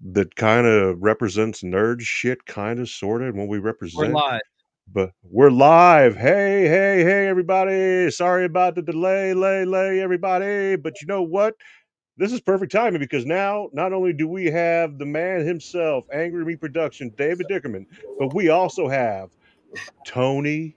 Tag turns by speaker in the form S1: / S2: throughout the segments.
S1: that kind of represents nerd shit, kind of, sort of, and what we
S2: We're
S1: represent.
S2: live.
S1: But we're live. Hey, hey, hey, everybody. Sorry about the delay, everybody. But you know what? This is perfect timing because now not only do we have the man himself, Angry Me Production, David Dickerman, but we also have Tony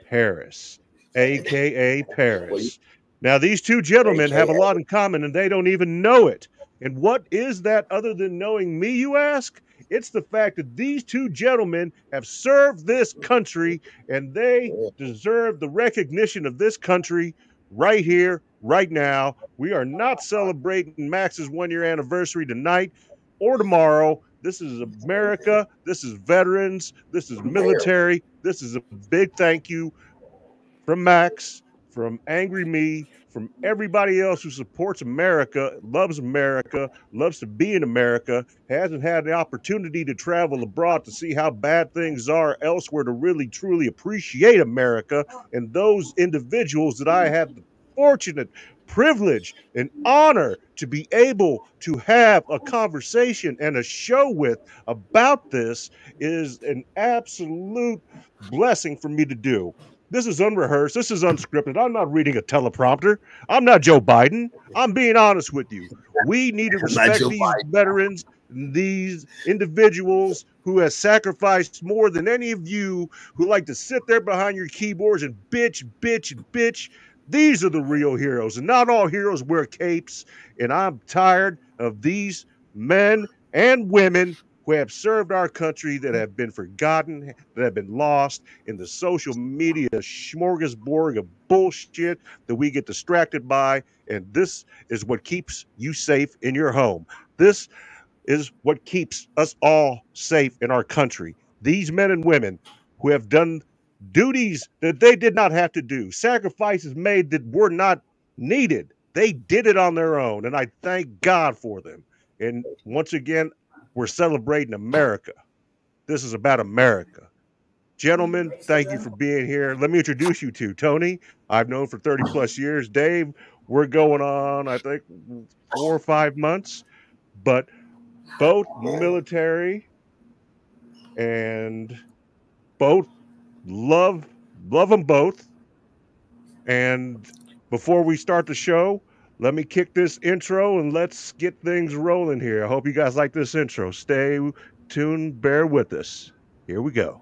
S1: Paris, aka Paris. Now, these two gentlemen have a lot in common and they don't even know it. And what is that other than knowing me, you ask? It's the fact that these two gentlemen have served this country and they deserve the recognition of this country right here, right now. We are not celebrating Max's 1 year anniversary tonight or tomorrow. This is America. This is veterans. This is military. This is a big thank you from Max, from Angry Me, from everybody else who supports America, loves to be in America, hasn't had the opportunity to travel abroad to see how bad things are elsewhere to really truly appreciate America, and those individuals that I have the fortunate privilege and honor to be able to have a conversation and a show with about this is an absolute blessing for me to do. This is unrehearsed. This is unscripted. I'm not reading a teleprompter. I'm not Joe Biden. I'm being honest with you. We need to respect these veterans, these individuals who have sacrificed more than any of you who like to sit there behind your keyboards and bitch, bitch, and bitch. These are the real heroes, and not all heroes wear capes. And I'm tired of these men and women who have served our country that have been forgotten, that have been lost in the social media smorgasbord of bullshit that we get distracted by. And this is what keeps you safe in your home. This is what keeps us all safe in our country. These men and women who have done duties that they did not have to do, sacrifices made that were not needed. They did it on their own, and I thank God for them. And once again, we're celebrating America. This is about America. Gentlemen, thank you for being here. Let me introduce you to Tony. I've known for 30 plus years. Dave, we're going on, I think, 4 or 5 months, but both military and both love them both. And before we start the show, let me kick this intro and let's get things rolling here. I hope you guys like this intro. Stay tuned, bear with us. Here we go.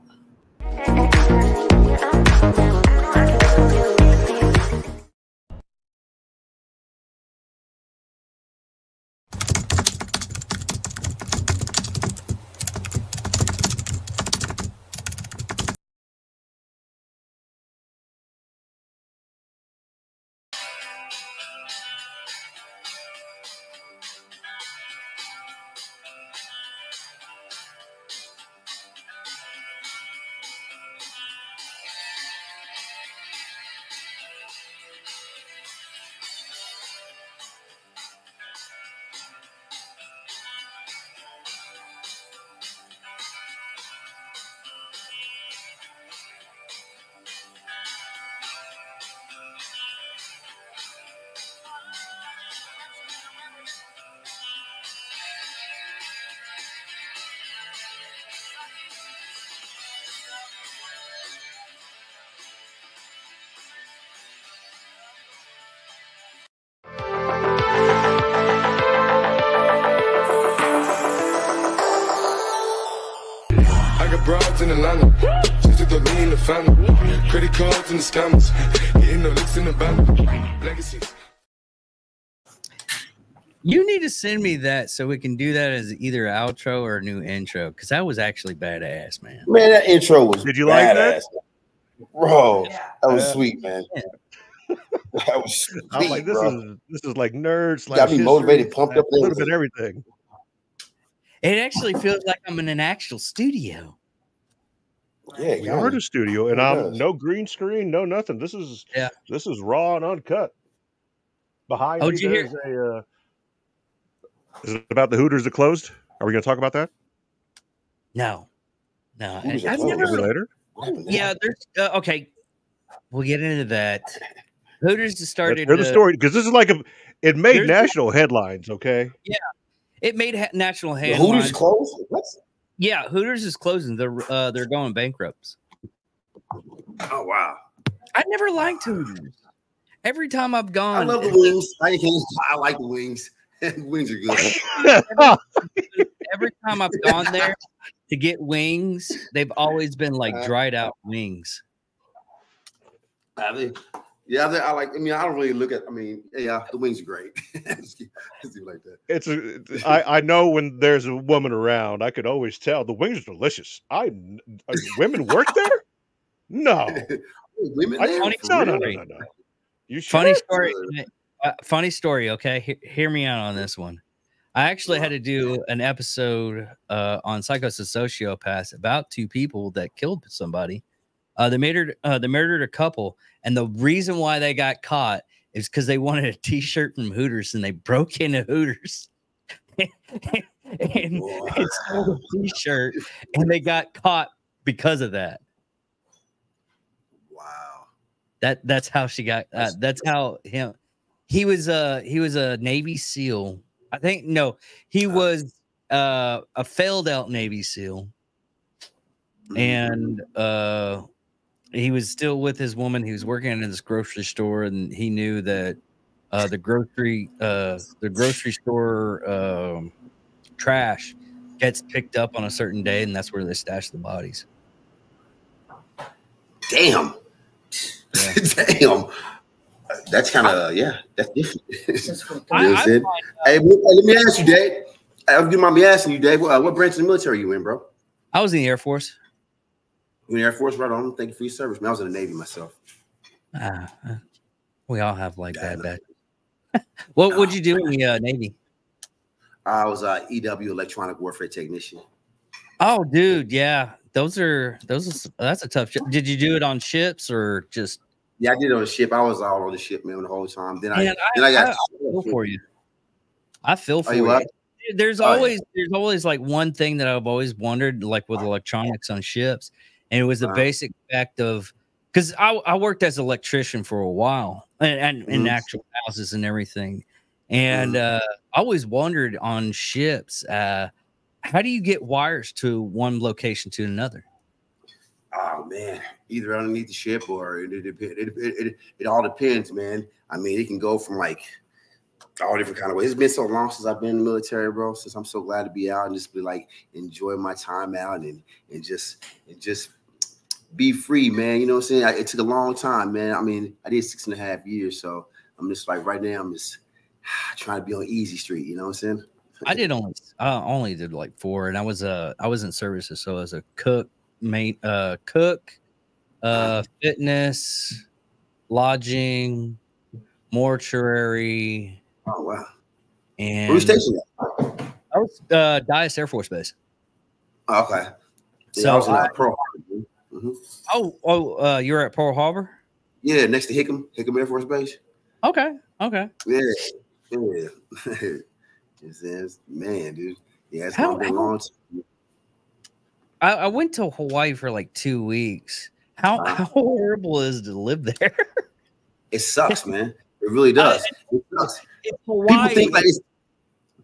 S3: Broads in Atlanta, just to throw me in the family. Credit cards and the scammers, getting no licks in the band. Legacies.
S2: You need to send me that so we can do that as either an outro or a new intro, because that was actually badass, man.
S4: Man, that intro was
S1: Did you like that?
S4: Bro, that was sweet, man. That was sweet,
S1: I'm like, this is like nerds.
S4: Got me motivated, pumped up,
S1: a little bit of everything.
S2: It actually feels like I'm in an actual studio.
S4: Yeah,
S1: we are in a studio, and I'm no green screen, no nothing. This is raw and uncut. Behind me, there's a. Is it about the Hooters that closed? Are we going to talk about that?
S2: No.
S1: I've never later.
S2: Yeah, there's okay. We'll get into that. Hooters started.
S1: Hear the story because this is like it made national headlines. Okay.
S2: Yeah, It made National
S4: The
S2: Hand
S4: Hooters
S2: Lines.
S4: closed? What?
S2: Yeah, Hooters is closing. They're going bankrupt.
S4: Oh, wow.
S2: I never liked Hooters. Every time I've gone,
S4: I love the wings. I like the wings. Wings are good.
S2: every time I've gone there to get wings, they've always been like dried out wings.
S4: I like. I mean, I don't really look at. I mean, yeah, the wings are great. Let's do like that.
S1: I know when there's a woman around, I could always tell the wings are delicious. Women work there? No.
S4: Women
S1: I-
S4: there?
S2: funny
S4: For
S1: No.
S4: real?
S1: You sure?
S2: Funny story. Funny story. Okay, hear me out on this one. I actually had to do an episode on Psychos and Sociopaths about two people that killed somebody. They murdered a couple, and the reason why they got caught is because they wanted a T-shirt from Hooters, and they broke into Hooters and stole a T-shirt, and they got caught because of that.
S4: Wow.
S2: That's how she got. That's how him. He was a Navy SEAL. I think no, he was a failed out Navy SEAL, and he was still with his woman. He was working in this grocery store, and he knew that the grocery store trash gets picked up on a certain day, and that's where they stash the bodies.
S4: Damn.
S2: Yeah.
S4: Damn. That's kind of that's different.
S2: I
S4: Hey, let me ask you, Dave. You mind me asking you, Dave? What branch of the military are you in, bro?
S2: was in the Air Force.
S4: You in the Air Force, right on? Thank you for your service, man. I was in the Navy myself.
S2: We all have like bad. What would you do in the Navy?
S4: I was EW, electronic warfare technician.
S2: Oh, dude, yeah, that's a tough ship. Did you do it on ships or just?
S4: Yeah, I did it on the ship. I was all on the ship, man, the whole time. Then
S2: Man,
S4: I got.
S2: I feel for you. I feel for
S4: you
S2: you.
S4: what?
S2: There's always like one thing that I've always wondered, like with electronics on ships, and it was the basic fact of because I worked as an electrician for a while and in actual houses and everything, and I always wondered on ships, how do you get wires to one location to another?
S4: Oh man, either underneath the ship or it all depends, man. I mean, it can go from like all different kind of ways. It's been so long since I've been in the military, bro. Since I'm so glad to be out and just be like enjoy my time out and just be free, man. You know what I'm saying? It took a long time, man. I mean, I did 6.5 years, so I'm just like right now I'm just trying to be on easy street. You know what I'm saying?
S2: I only did like 4, and I was in services, so I was a cook, fitness, lodging, mortuary.
S4: Oh wow!
S2: And
S4: where you stationed at?
S2: I was Dias Air Force Base.
S4: Oh, okay. Yeah,
S2: So
S4: I was in Pearl Harbor.
S2: You're at Pearl Harbor?
S4: Yeah, next to Hickam Air Force Base.
S2: Okay.
S4: Yeah. It says, man, dude. Yeah, it's been a long time.
S2: I went to Hawaii for like 2 weeks. How horrible is it to live there?
S4: It sucks, man. It really does. It sucks.
S2: Hawaii.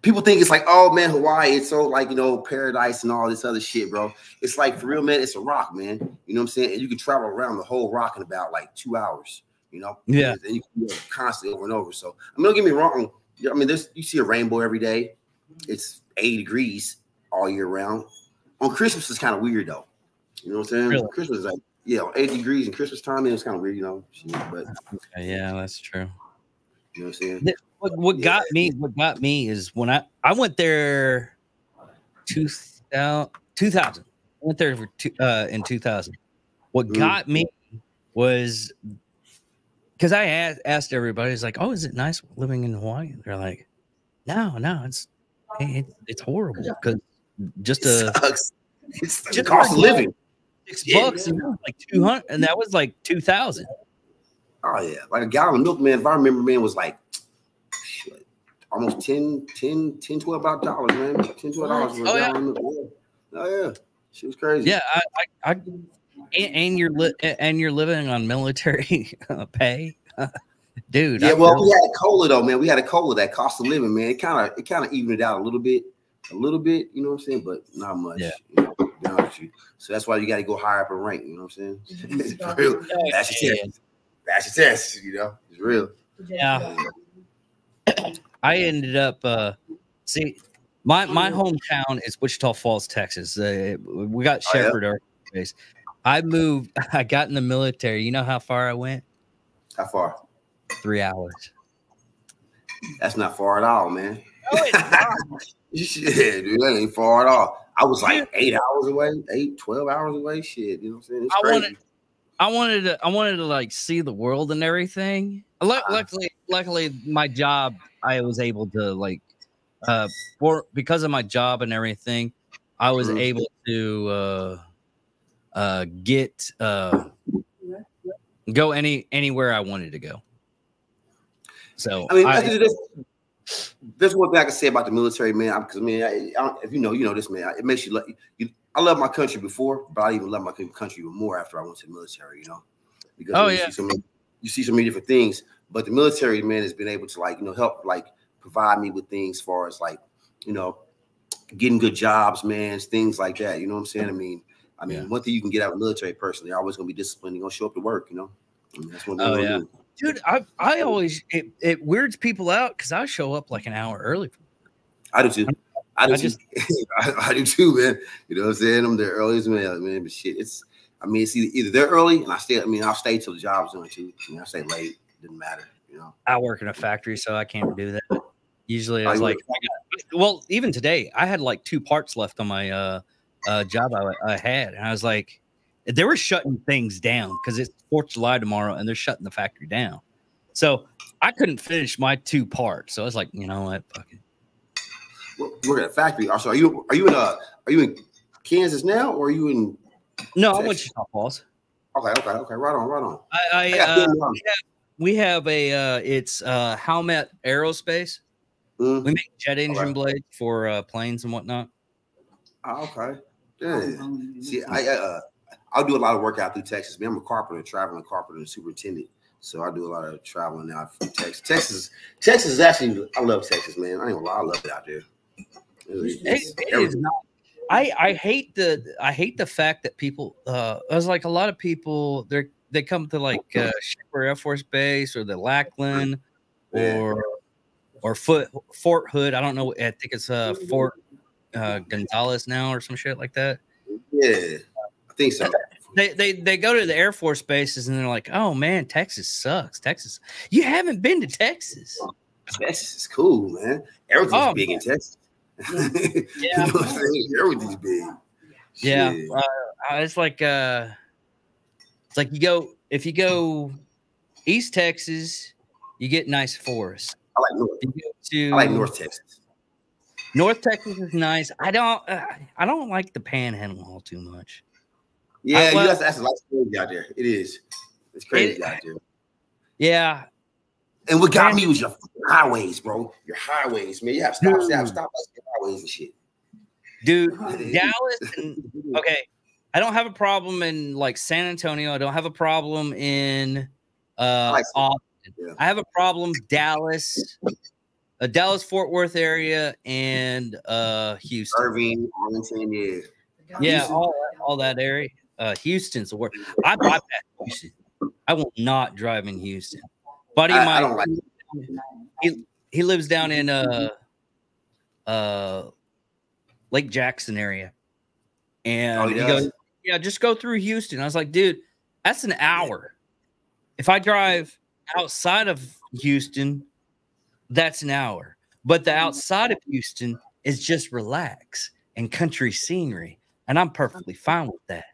S4: People think it's like, oh man, Hawaii, it's so like, you know, paradise and all this other shit, bro. It's like for real, man, it's a rock, man. You know what I'm saying? And you can travel around the whole rock in about like 2 hours, you know?
S2: Yeah.
S4: And you can do it constantly over and over. So I mean, don't get me wrong. I mean, you see a rainbow every day. It's 80 degrees all year round. On Christmas, it's kind of weird though. You know what I'm saying?
S2: Really?
S4: Christmas is like, 80 degrees in Christmas time, and it's kind of weird, you know. But
S2: yeah, that's true.
S4: you know what I'm saying?
S2: What got me is when I went there 2000. I went there in 2000. What got me was because I asked everybody, it's like, oh, is it nice living in Hawaii? They're like, no, it's horrible because just
S4: it's the cost of living.
S2: $6 and like 200, and that was like 2000.
S4: Oh yeah, like a gallon of milk, man. If I remember, man, was like almost $10, $12, man. $10, $12 for a gallon of milk. Oh yeah, she was crazy.
S2: Yeah, and you're living on military pay, dude.
S4: Yeah, well, we had a COLA though, man. We had a COLA that cost of living, man. It kind of evened it out a little bit. a little bit, you know what I'm saying, but not much.
S2: Yeah.
S4: You know, to be honest with you. So that's why you got to go higher up in rank. You know what I'm saying? It's real. That's your test. That's your test. You know, it's real.
S2: Yeah. I ended up see my hometown is Wichita Falls, Texas. We got Shepherd Air Base. I moved. I got in the military. You know how far I went?
S4: How far?
S2: 3 hours.
S4: That's not far at all, man.
S2: No, it's not.
S4: Shit, dude, that ain't far at all. I was like 8 hours away, 12 hours away. Shit, you know what I'm saying? It's crazy.
S2: I wanted to like see the world and everything. Luckily, my job, I was able to like, because of my job and everything, I was able to get go anywhere I wanted to go. So
S4: I mean, there's one thing I can say about the military, man. Because if you know this, man. It makes you I love my country before, but I even love my country even more after I went to the military. You know, because you see so many different things. But the military, man, has been able to like help like provide me with things as far as like getting good jobs, man, things like that. You know what I'm saying? I mean, one thing you can get out of the military person, they're always gonna be disciplined. They're gonna show up to work. You know, that's what they're gonna do.
S2: Dude, I always it weirds people out because I show up like an hour early.
S4: I do too. I do too, man. You know what I'm saying? I'm there early as man. But shit, it's either they're early and I'll stay till the job's done too. I stay late. Didn't matter, you know.
S2: I work in a factory, so I can't do that. Usually, I was like, well, even today, I had like 2 parts left on my job I had, and I was like, they were shutting things down because it's 4th of July tomorrow, and they're shutting the factory down. So I couldn't finish my 2 parts. So I was like, you know what, fuck it.
S4: Well, we're at a factory. So are you in Kansas now, or are you in?
S2: No, I'm Wichita Falls.
S4: Okay. Right on.
S2: We have a it's Howmet Aerospace. We make jet engine blades for planes and whatnot.
S4: Oh, okay. Yeah. See, I'll do a lot of work out through Texas. Man, I'm a carpenter, traveling carpenter and superintendent. So I do a lot of traveling now from Texas. Texas is actually, I love Texas, man. I ain't gonna lie, I love it out there.
S2: It is not. I hate the fact that people I was like a lot of people they come to like Shepherd Air Force Base or the Lackland or Fort Hood. I don't know. I think it's Fort Gonzales now or some shit like that.
S4: Yeah, I think so.
S2: They go to the Air Force bases and they're like, oh man, Texas sucks. Texas, you haven't been to Texas.
S4: Texas is cool, man. Everything's big in Texas.
S2: Yeah,
S4: you know what I'm saying? Everything's big.
S2: Yeah, it's like if you go East Texas, you get nice forests.
S4: I like North. I like North Texas.
S2: North Texas is nice. I don't like the Panhandle all too much.
S4: Yeah, that's a lot crazy out there. It is. It's crazy out there.
S2: Yeah.
S4: And what got me was your highways, bro. Your highways, man. You have stop highways and shit.
S2: Dude, Dallas. Okay, I don't have a problem in like San Antonio. I don't have a problem in Austin. Yeah. I have a problem Dallas, Dallas Fort Worth area, and Houston,
S4: Irving, Arlington,
S2: yeah, all that area. Houston's the worst. I bypass Houston. I will not drive in Houston. Buddy, I don't like he lives down in Lake Jackson area, and he goes, yeah, just go through Houston. I was like, dude, that's an hour. If I drive outside of Houston, that's an hour. But the outside of Houston is just relax and country scenery, and I'm perfectly fine with that.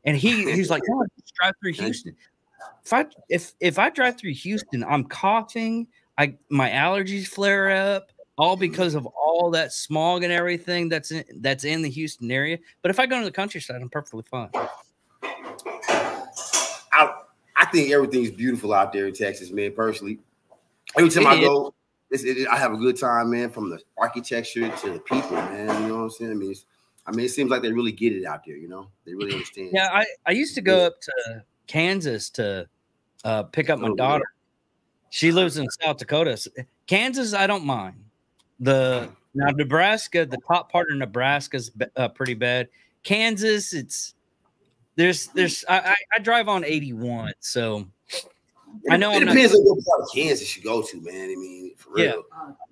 S2: And he's like, no, just drive through Houston. If I drive through Houston, I'm coughing. My allergies flare up, all because of all that smog and everything that's in the Houston area. But if I go to the countryside, I'm perfectly fine.
S4: I think everything's beautiful out there in Texas, man. Personally, every time I go, I have a good time, man. From the architecture to the people, man. You know what I'm saying? I mean, it seems like they really get it out there. You know, they really understand.
S2: Yeah, I used to go up to Kansas to pick up my daughter. She lives in South Dakota. Kansas, I don't mind. The Now, Nebraska, the top part of Nebraska's pretty bad. Kansas, I drive on 81, so I know
S4: it depends on what part of Kansas you go to, man. I mean, for real.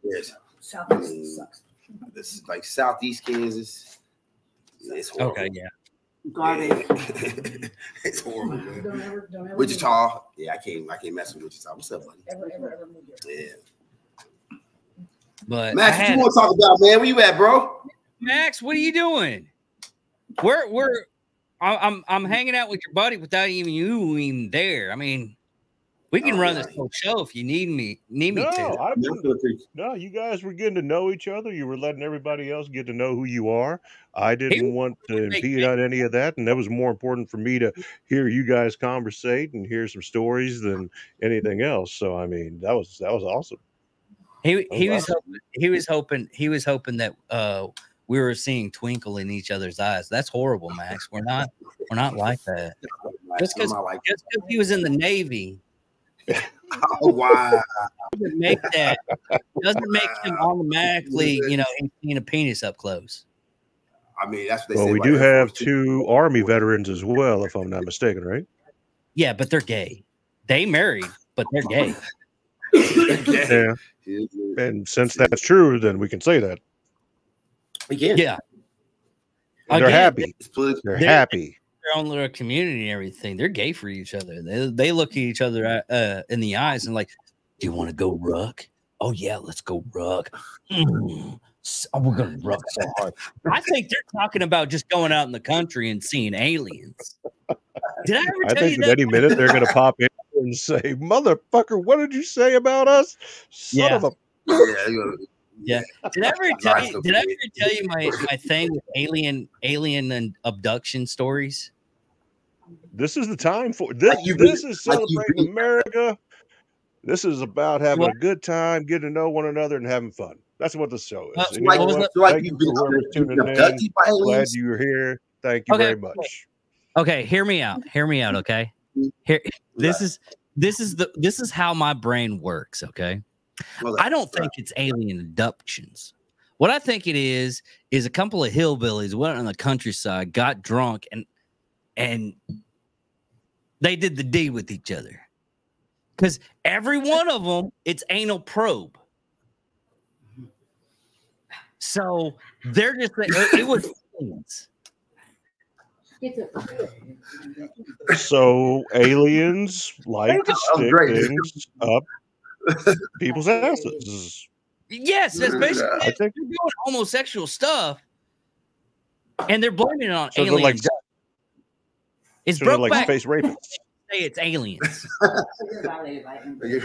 S4: Yes.
S5: Southeast sucks.
S4: This is like Southeast Kansas. It's horrible.
S2: Okay, yeah.
S5: Garbage.
S4: It's horrible, man.
S5: Don't ever
S4: Wichita. Yeah, I can't mess with Wichita. What's up, buddy?
S5: Ever move here.
S4: Yeah.
S2: But
S4: Max, what you want to talk about, man? Where you at, bro?
S2: Max, what are you doing? I'm hanging out with your buddy without you there. I mean, we can run this whole show if you need me to.
S1: No, you guys were getting to know each other. You were letting everybody else get to know who you are. I didn't want to impede on any of that, and that was more important for me to hear you guys conversate and hear some stories than anything else. So, I mean, that was awesome.
S2: He was hoping that we were seeing twinkle in each other's eyes. That's horrible, Max. We're not like that. Just because he was in the Navy.
S4: Oh wow!
S2: Doesn't make him automatically, he's seeing a penis up close.
S4: I mean, that's what they say.
S1: Well, we do have 2 Army veterans as well, if I'm not mistaken, right?
S2: Yeah, but they're gay. They married, but they're gay.
S1: Yeah. And since that's true, then we can say that.
S2: Yeah.
S1: They're happy. They're happy.
S2: Their own little community and everything. They're gay for each other. They look at each other in the eyes and like, do you want to go ruck? Oh yeah, let's go ruck. We're gonna ruck so hard. I think they're talking about just going out in the country and seeing aliens. Did I ever tell you that?
S1: Any minute they're gonna pop in and say, "Motherfucker, what did you say about us?" Son of a.
S2: Yeah. Did I ever tell you my thing with alien and abduction stories?
S1: This is the time for this. This is celebrating America. This is about having a good time, getting to know one another, and having fun. That's what this show is. Thank you for whoever's tuning in. Glad you're here. Thank you very much.
S2: Okay, hear me out. Okay. This is how my brain works. Okay. I don't think it's alien abductions. What I think it is a couple of hillbillies went on the countryside, got drunk, and they did the D with each other. Because every one of them, it's anal probe. So they're just it was aliens.
S1: So aliens like to stick things up people's asses.
S2: Yes, that's basically they're doing homosexual stuff, and they're blaming it on aliens. It's broke back.
S1: Space rapists.
S2: Say it's aliens.
S4: They're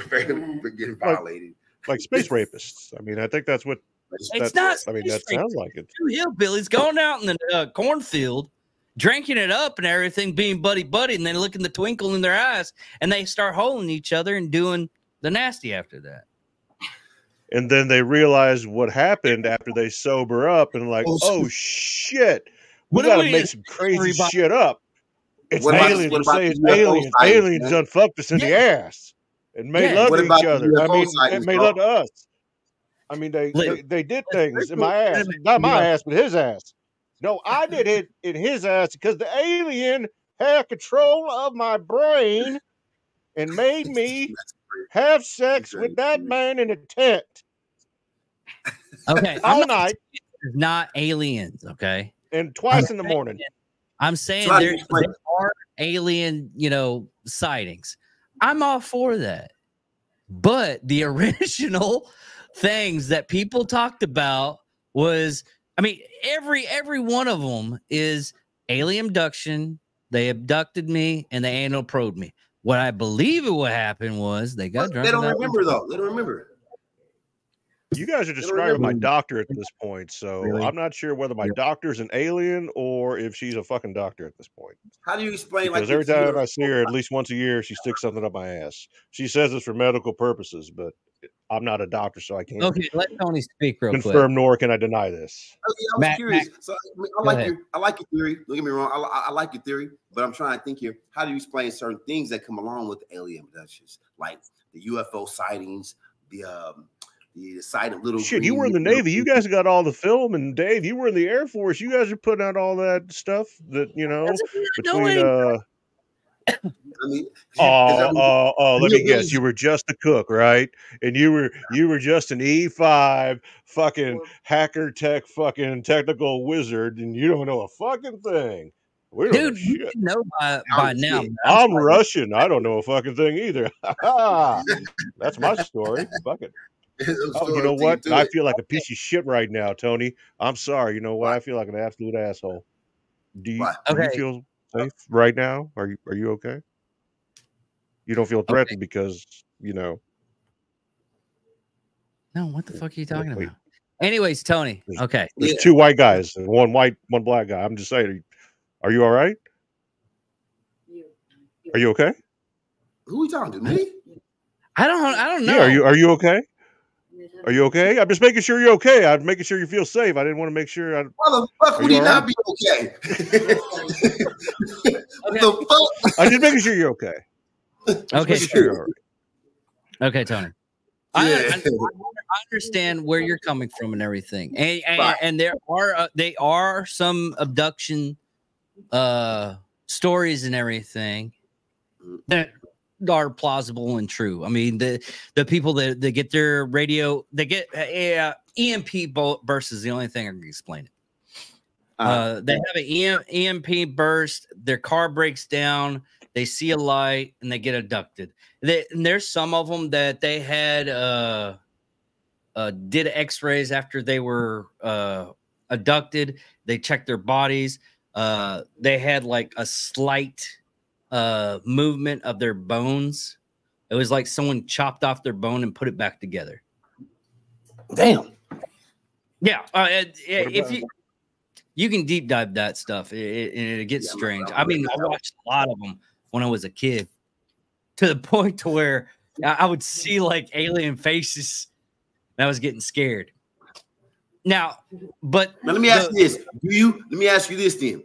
S4: getting violated.
S1: Like space rapists. I mean, I think that's what.
S2: It's not.
S1: I mean, that sounds like it.
S2: 2 hillbillies going out in the cornfield, drinking it up and everything, being buddy, and then looking the twinkle in their eyes, and they start holding each other and doing the nasty after that.
S1: And then they realize what happened after they sober up and like, oh shit, we got to make some crazy shit up. It's aliens. Aliens done fucked us in the ass and made love to each other. I mean, made love to us. I mean, they did things in my ass, not my ass, but his ass. No, I did it in his ass because the alien had control of my brain and made me have sex with that man in a tent.
S2: Okay,
S1: all night.
S2: Not aliens. Okay,
S1: and twice in the morning.
S2: I'm saying there are alien, sightings. I'm all for that. But the original things that people talked about was, I mean, every one of them is alien abduction. They abducted me and they anal probed me. What I believe what happened was they got drunk.
S4: They don't remember though. They don't remember.
S1: You guys are describing my doctor at this point, so I'm not sure whether my doctor's an alien or if she's a fucking doctor at this point.
S4: How do you explain?
S1: Because every time I see her, at least once a year, she sticks something up my ass. She says it's for medical purposes, but I'm not a doctor, so I can't.
S2: Okay, let Tony speak real quick.
S1: Confirm nor can I deny this.
S4: Okay, I was curious. So I like your theory. Don't get me wrong. I like your theory, but I'm trying to think here. How do you explain certain things that come along with the alien abductions, like the UFO sightings, the the sight of little.
S1: Shit, you
S4: green
S1: were in the
S4: little
S1: Navy. You guys got all the film, and Dave, you were in the Air Force. You guys are putting out all that stuff that between.
S4: I mean,
S1: Let me guess. You were just a cook, right? And you were just an E5 fucking hacker tech fucking technical wizard, and you don't know a fucking thing. We don't know
S2: Dude, you
S1: shit.
S2: should know by now.
S4: shit.
S1: I'm Russian. I don't know a fucking thing either. That's my story. Fuck it. Oh, you know what? I feel like a piece of shit right now, Tony. I'm sorry. You know what? I feel like an absolute asshole. Do you feel safe right now? Are you okay? You don't feel threatened because
S2: No, what the fuck are you talking about? Anyways, Tony. Okay.
S1: There's two white guys and one white, one black guy. I'm just saying, are you all right? Are you okay?
S4: Who are you talking to? Me?
S2: I don't know.
S1: Yeah, are you okay? Are you okay? I'm just making sure you're okay. I'm making sure you feel safe. I didn't want to make sure.
S4: Why the fuck would he not be okay? What the fuck?
S1: I'm just making sure you're okay.
S2: Okay,
S1: sure.
S2: Okay, Tony. I understand where you're coming from and everything, and there are some abduction stories and everything that are plausible and true. I mean, the people that get their radio, they get EMP burst is the only thing I can explain it. They have an EMP burst, their car breaks down, they see a light, and they get abducted. And there's some of them that they had did X-rays after they were abducted. They checked their bodies. They had like a slight movement of their bones. It was like someone chopped off their bone and put it back together.
S4: Damn.
S2: Yeah. If you can deep dive that stuff, it gets strange. I mean, I watched a lot of them when I was a kid, to the point to where I would see like alien faces, and I was getting scared. Now, let
S4: me ask you this: let me ask you this then?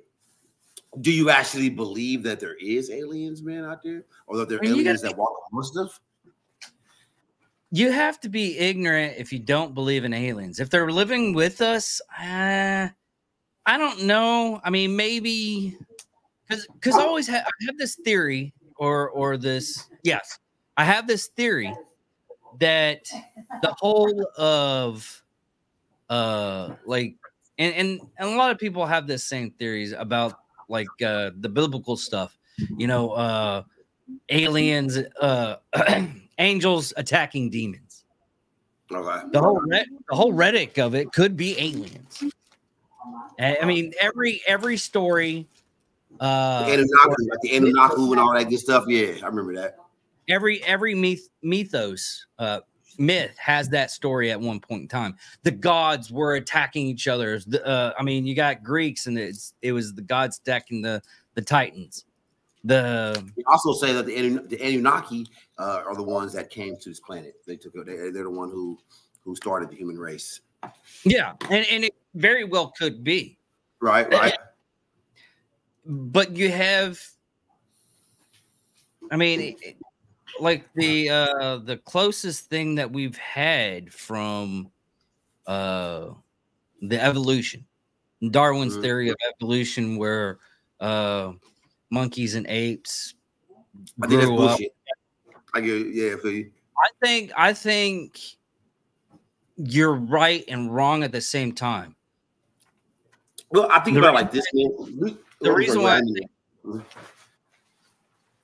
S4: Do you actually believe that there is aliens, man, out there, or that there are aliens that walk amongst us?
S2: You have to be ignorant if you don't believe in aliens. If they're living with us, I don't know. I mean, maybe because I always I have this theory, or this. Yes, I have this theory that the whole of like, and a lot of people have this same theories about like the biblical stuff, aliens, angels attacking demons.
S4: Okay.
S2: The whole Reddit of it could be aliens. I mean, every story,
S4: the Anunnaki and all that good stuff. Yeah, I remember that.
S2: Every myth has that story at one point in time. The gods were attacking each other. I mean, you got Greeks, and it was the gods attacking the Titans. They
S4: also say that the Anunnaki are the ones that came to this planet. They're the one who started the human race.
S2: Yeah, and it very well could be.
S4: Right.
S2: But you have, I mean, like the closest thing that we've had from the evolution, Darwin's theory of evolution, where monkeys and apes grew up.
S4: I get it. Yeah, for you.
S2: I think you're right and wrong at the same time.
S4: Well, I think about it like this, man.
S2: The reason why.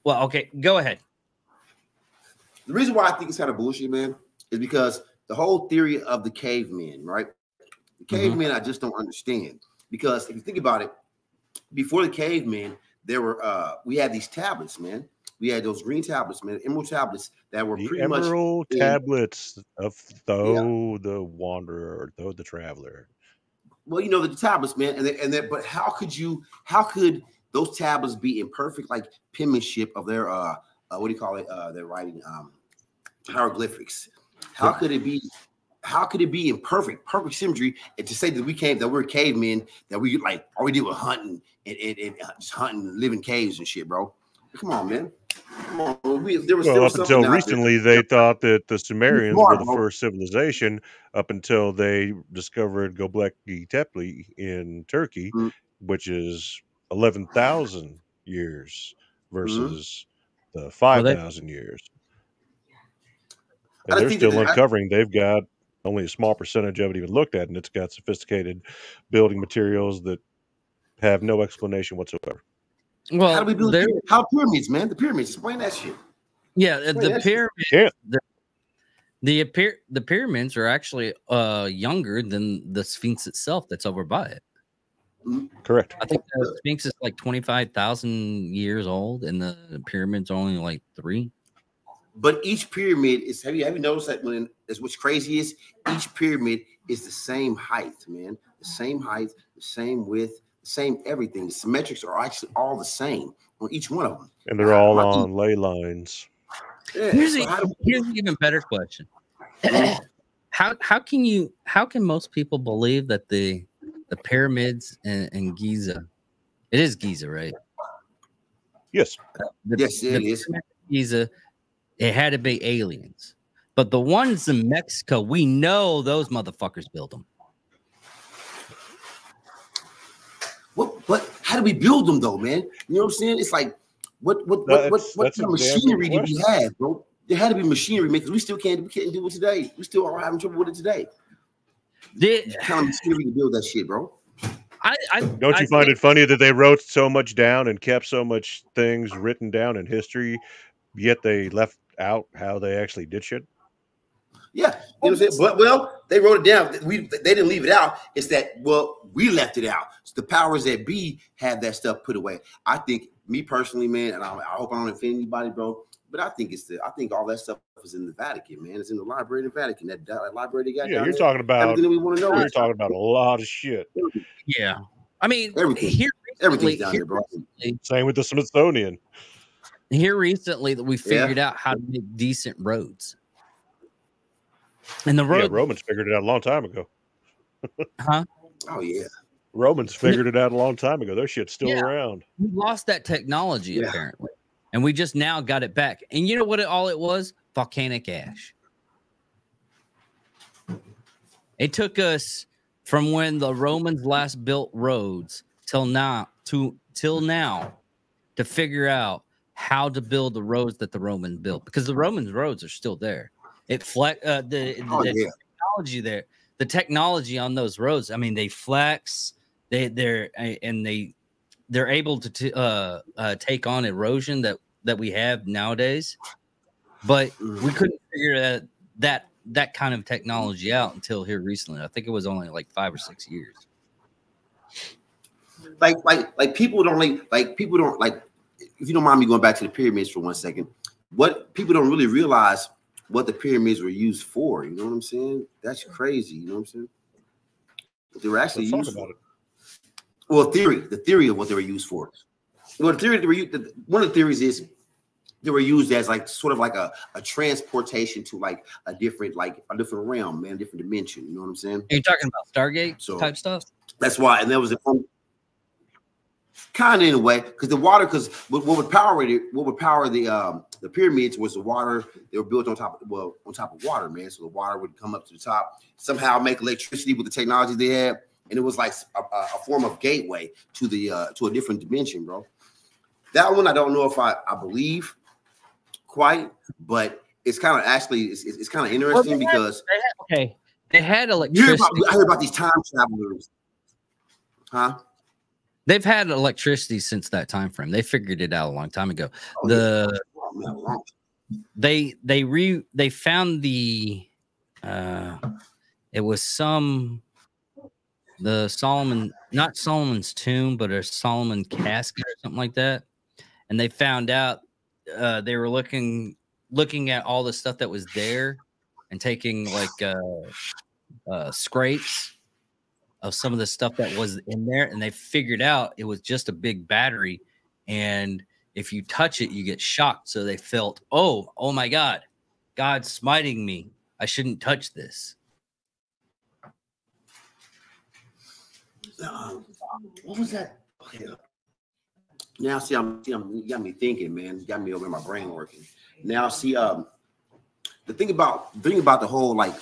S2: Well, okay, go ahead.
S4: The reason why I think it's kind of bullshit, man, is because the whole theory of the cavemen, right? The cavemen, I just don't understand. Because if you think about it, before the cavemen, there were we had these tablets, man. We had those green tablets, man, emerald tablets that were pretty much
S1: emerald tablets of the wanderer, or the traveler.
S4: Well, the tablets, man, but how could those tablets be in perfect like penmanship of their what do you call it? Their writing hieroglyphics. How could it be in perfect symmetry? And to say that we're cavemen, that we like all we did was hunting and just hunting, live in caves and shit, bro. Come on, man. Come on, there was
S1: Well, up
S4: something
S1: until
S4: out
S1: recently,
S4: there.
S1: they thought that the Sumerians were
S4: Smart,
S1: the
S4: bro.
S1: first civilization up until they discovered Göbekli Tepe in Turkey,
S4: Mhm.
S1: which is 11,000 years versus the
S2: Well, they
S1: 5,000 years.
S4: I
S1: And
S4: just
S1: they're
S4: think that
S1: still uncovering. They've got only a small percentage of it even looked at, and it's got sophisticated building materials that have no explanation whatsoever.
S4: how do
S2: well
S4: we build
S2: there
S4: how pyramids, man? The pyramids. Explain that shit.
S2: yeah
S4: Explain
S2: the
S4: that shit.
S2: pyramid
S1: Yeah,
S2: the pyramids are actually younger than the Sphinx itself that's over by it.
S1: correct.
S2: I think the Sphinx is like 25,000 years old, and the pyramids are only like 3.
S4: But each pyramid is. Have you noticed that when that's what's crazy is each pyramid is the same height, man. The same height, the same width, the same everything. The symmetrics are actually all the same on each one of them.
S1: And they're all
S4: My
S1: on ley lines.
S4: yeah.
S2: Here's
S4: So
S2: here's an even better question.
S4: Mhm.
S2: How can most people believe that the pyramids in Giza, it is Giza, right?
S1: Yes.
S4: Yes, it is.
S2: pyramid of Giza, it had to be aliens. But the ones in Mexico, we know those motherfuckers built them.
S4: But how do we build them though, man? You know what I'm saying? It's like what
S1: That's
S4: kind
S1: a
S4: of
S1: damn good
S4: machinery did we
S1: question.
S4: have, bro? There had to be machinery because we couldn't do it today. We still are having trouble with it today.
S2: Did
S4: What kind of machinery to build that shit, bro?
S1: Don't you find it funny that they wrote so much down and kept so much things written down in history, yet they left out how they actually did shit?
S4: Yeah, you know what I'm saying? But well, they wrote it down. They didn't leave it out. It's that we left it out. So the powers that be had that stuff put away. I think me personally, man, and I hope I don't offend anybody, bro. But I think I think all that stuff is in the Vatican, man. It's in the library of the Vatican. That library they got
S1: Yeah,
S4: down
S1: you're
S4: there.
S1: talking about
S4: Everything that we want to know.
S1: you're talking about a lot of shit.
S2: Yeah. I mean,
S4: Everything. Everything's down there, bro.
S1: Same with the Smithsonian.
S2: Here recently that we figured out how to make decent roads. And the
S1: Yeah,
S2: road,
S1: Romans figured it out a long time ago.
S2: huh?
S4: Oh yeah.
S1: Romans figured it out a long time ago. Their shit's still around.
S2: We lost that technology
S4: Yeah.
S2: apparently, and we just now got it back. And you know what? All it was volcanic ash. It took us from when the Romans last built roads till now to figure out how to build the roads that the Romans built, because the Romans roads are still there. It technology there, the technology on those roads. I mean, they flex. They're able to take on erosion that we have nowadays, but we couldn't figure that kind of technology out until here recently. I think it was only like 5 or 6 years.
S4: Like people don't like. If you don't mind me going back to the pyramids for 1 second, what people don't really realize what the pyramids were used for. You know what I'm saying? That's crazy. You know what I'm saying? What they were actually
S1: Let's
S4: used
S1: talk about
S4: for. Well, the theory of what they were used for. Well, the theory one of the theories is they were used as like sort of like a transportation to like a different realm, man, different dimension. You know what I'm saying?
S2: Are you talking about Stargate type stuff?
S4: That's why, and there was a kind of in a way because the water, because what would power the pyramids was the water. They were built on top of water, man. So the water would come up to the top, somehow make electricity with the technology they had, and it was like a form of gateway to a different dimension, bro. That one I don't know if I believe quite, but it's kind of actually it's kind of interesting because
S2: they had electricity.
S4: I hear about these time travelers, huh?
S2: They've had electricity since that time frame. They figured it out a long time ago. They found the it was the Solomon, not Solomon's tomb, but a Solomon casket or something like that. And they found out they were looking at all the stuff that was there and taking like scrapes of some of the stuff that was in there, and they figured out it was just a big battery, and if you touch it you get shocked. So they felt, oh my god, God's smiting me, I shouldn't touch this.
S4: What was that? Okay. Now, see, you got me thinking, man. You got me over my brain working. Now, see, the thing about the whole like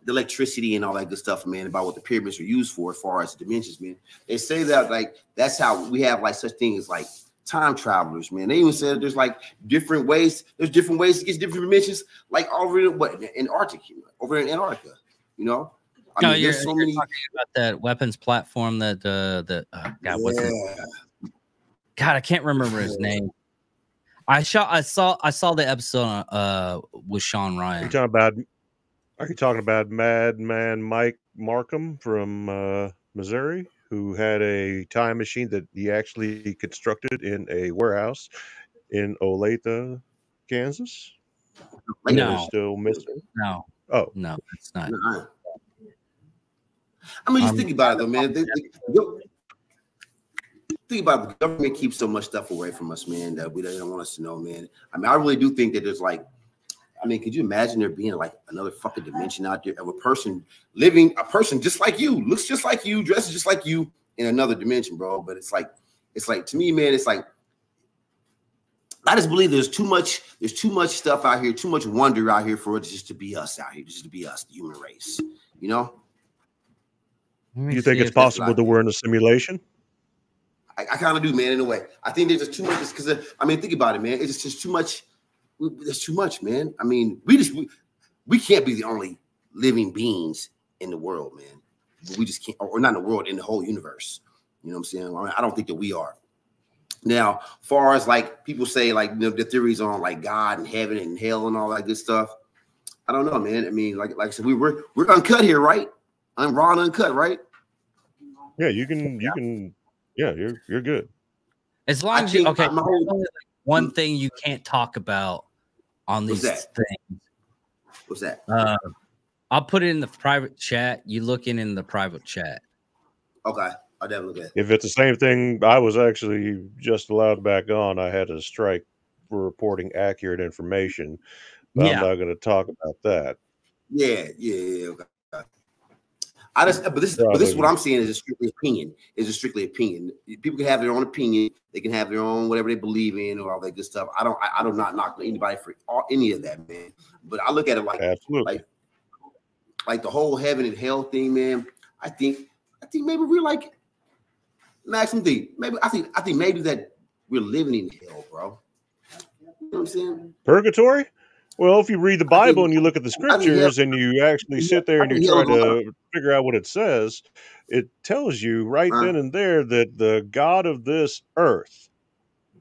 S4: the electricity and all that good stuff, man, about what the pyramids are used for as far as dimensions, man. They say that like that's how we have like such things like time travelers, man. They even said there's like different ways. There's different ways to get different dimensions, like over in Antarctica, over in Antarctica, you know.
S2: No, you're talking about that weapons platform that God, what's his God, I can't remember his name. I saw the episode with Sean Ryan.
S1: Are you talking about Madman Mike Markham from Missouri, who had a time machine that he actually constructed in a warehouse in Olathe, Kansas?
S2: No,
S1: still missing.
S2: No.
S1: Oh,
S2: no, it's not.
S4: I mean, just think about it, though, man. Think about it. The government keeps so much stuff away from us, man, that they don't want us to know, man. I mean, I really do think that there's like, I mean, could you imagine there being like another fucking dimension out there of a person just like you, looks just like you, dresses just like you in another dimension, bro? But it's like to me, man, it's like I just believe there's too much stuff out here, too much wonder out here for it just to be us out here, just to be us, the human race, you know?
S1: You think it's possible that we're in a simulation?
S4: I kind of do, man, in a way. I think there's just too much because I mean, think about it, man. It's just too much. There's too much, man. I mean, we can't be the only living beings in the world, man. We just can't, or not in the world, in the whole universe. You know what I'm saying? I mean, I don't think that we are. Now, far as like people say, like, you know, the theories on like God and heaven and hell and all that good stuff, I don't know, man. I mean, like I said, we're uncut here, right? I'm raw and uncut, right?
S1: Yeah, you can. Yeah, you're good.
S2: As long as you okay. One thing you can't talk about on these things.
S4: What's that?
S2: I'll put it in the private chat. You look in the private chat.
S4: Okay, I'll definitely look at it.
S1: If it's the same thing, I was actually just allowed back on. I had a strike for reporting accurate information, but I'm not going to talk about that.
S4: Yeah. Okay. But this is what I'm saying is a strictly opinion. People can have their own opinion. They can have their own whatever they believe in or all that good stuff. I don't not knock anybody for any of that, man. But I look at it like absolutely like the whole heaven and hell thing, man. I think maybe we're like maximum thing. Maybe I think maybe that we're living in hell, bro. You know what I'm saying?
S1: Purgatory? Well, if you read the Bible and you look at the scriptures and you actually sit there and you try to figure out what it says, it tells you right then and there that the God of this earth,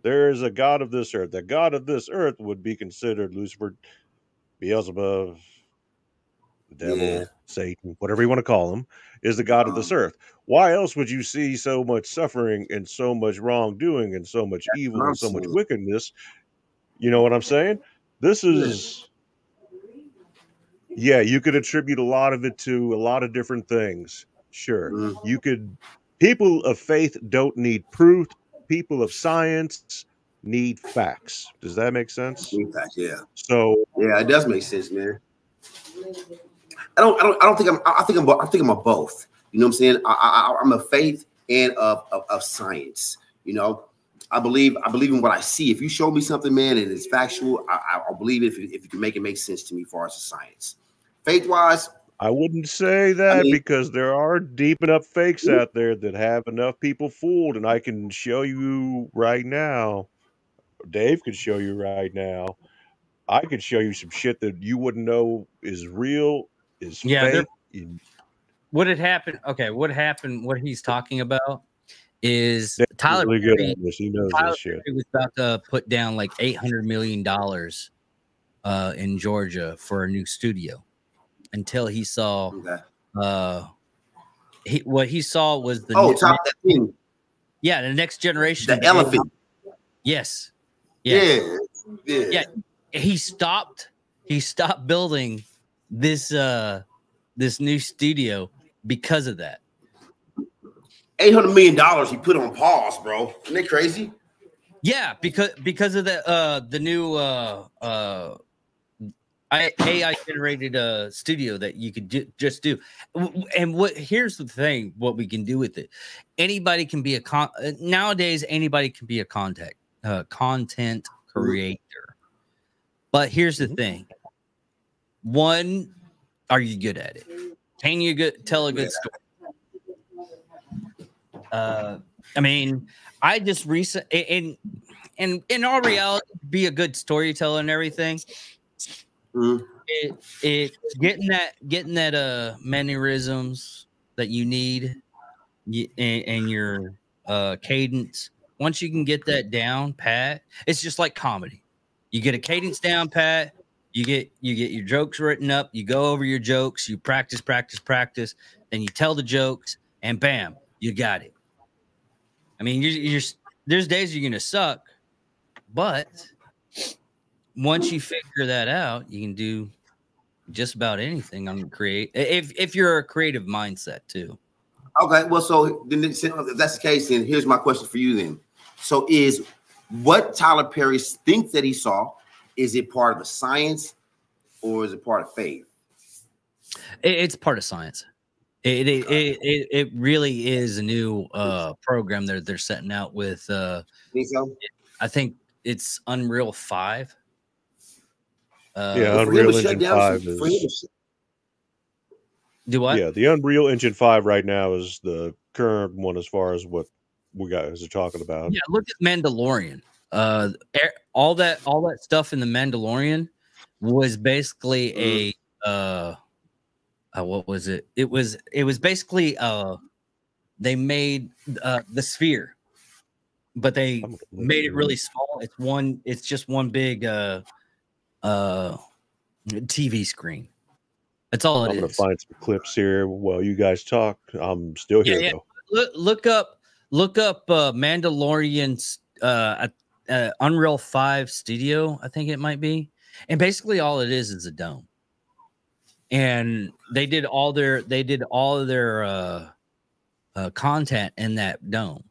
S1: there is a God of this earth. The God of this earth would be considered Lucifer, Beelzebub, the devil, Satan, whatever you want to call him, is the God of this earth. Why else would you see so much suffering and so much wrongdoing and so much evil and so much wickedness? You know what I'm saying? This is, you could attribute a lot of it to a lot of different things. Sure. People of faith don't need proof. People of science need facts. Does that make sense?
S4: Facts, yeah.
S1: So
S4: yeah, it does make sense, man. I think I'm a both. You know what I'm saying? I'm a faith and of science. You know, I believe in what I see. If you show me something, man, and it's factual, I'll believe it if you can make it make sense to me as far as the science. Faith-wise,
S1: I wouldn't say that because there are deep enough fakes out there that have enough people fooled, and I can show you right now. Dave could show you right now. I could show you some shit that you wouldn't know is real, is fake.
S2: What had happened? Okay, what happened? What he's talking about is Tyler
S1: really good at this. He knows this shit.
S2: He was about to put down like $800 million in Georgia for a new studio until he saw what he saw was the
S4: top that thing.
S2: Yeah, the next generation.
S4: The elephant.
S2: Yes.
S4: Yeah.
S2: He stopped building this this new studio because of that.
S4: $800 million he put on pause, bro. Isn't that crazy?
S2: Yeah, because of the new I AI generated a studio that you could just do. And here's the thing: what we can do with it. Anybody can be nowadays. Anybody can be a content creator. But here's the thing: one, are you good at it? Can you tell a good story? I mean, I just in all reality, be a good storyteller and everything. It getting that mannerisms that you need and your cadence. Once you can get that down pat, it's just like comedy. You get a cadence down pat, you get your jokes written up, you go over your jokes, you practice, then you tell the jokes, and bam, you got it. I mean, there's days you're gonna suck, but once you figure that out, you can do just about anything on create. If you're a creative mindset too.
S4: Okay, well, so then if that's the case, then here's my question for you then. So is what Tyler Perry thinks that he saw, is it part of the science or is it part of faith?
S2: It's part of science. It really is a new program they're setting out with.
S4: Think so?
S2: I think it's Unreal 5.
S1: Yeah, Unreal Engine 5 is.
S2: Do what?
S1: Yeah, the Unreal Engine 5 right now is the current one as far as what we guys are talking about.
S2: Yeah, look at Mandalorian. All that stuff in the Mandalorian was basically what was it? It was basically they made the sphere, but they made it really small. It's just one big TV screen. That's all it is.
S1: I'm gonna find some clips here while you guys talk. I'm still here though.
S2: Look up Mandalorian's Unreal 5 Studio, I think it might be. And basically all it is a dome. And they did all their content in that dome.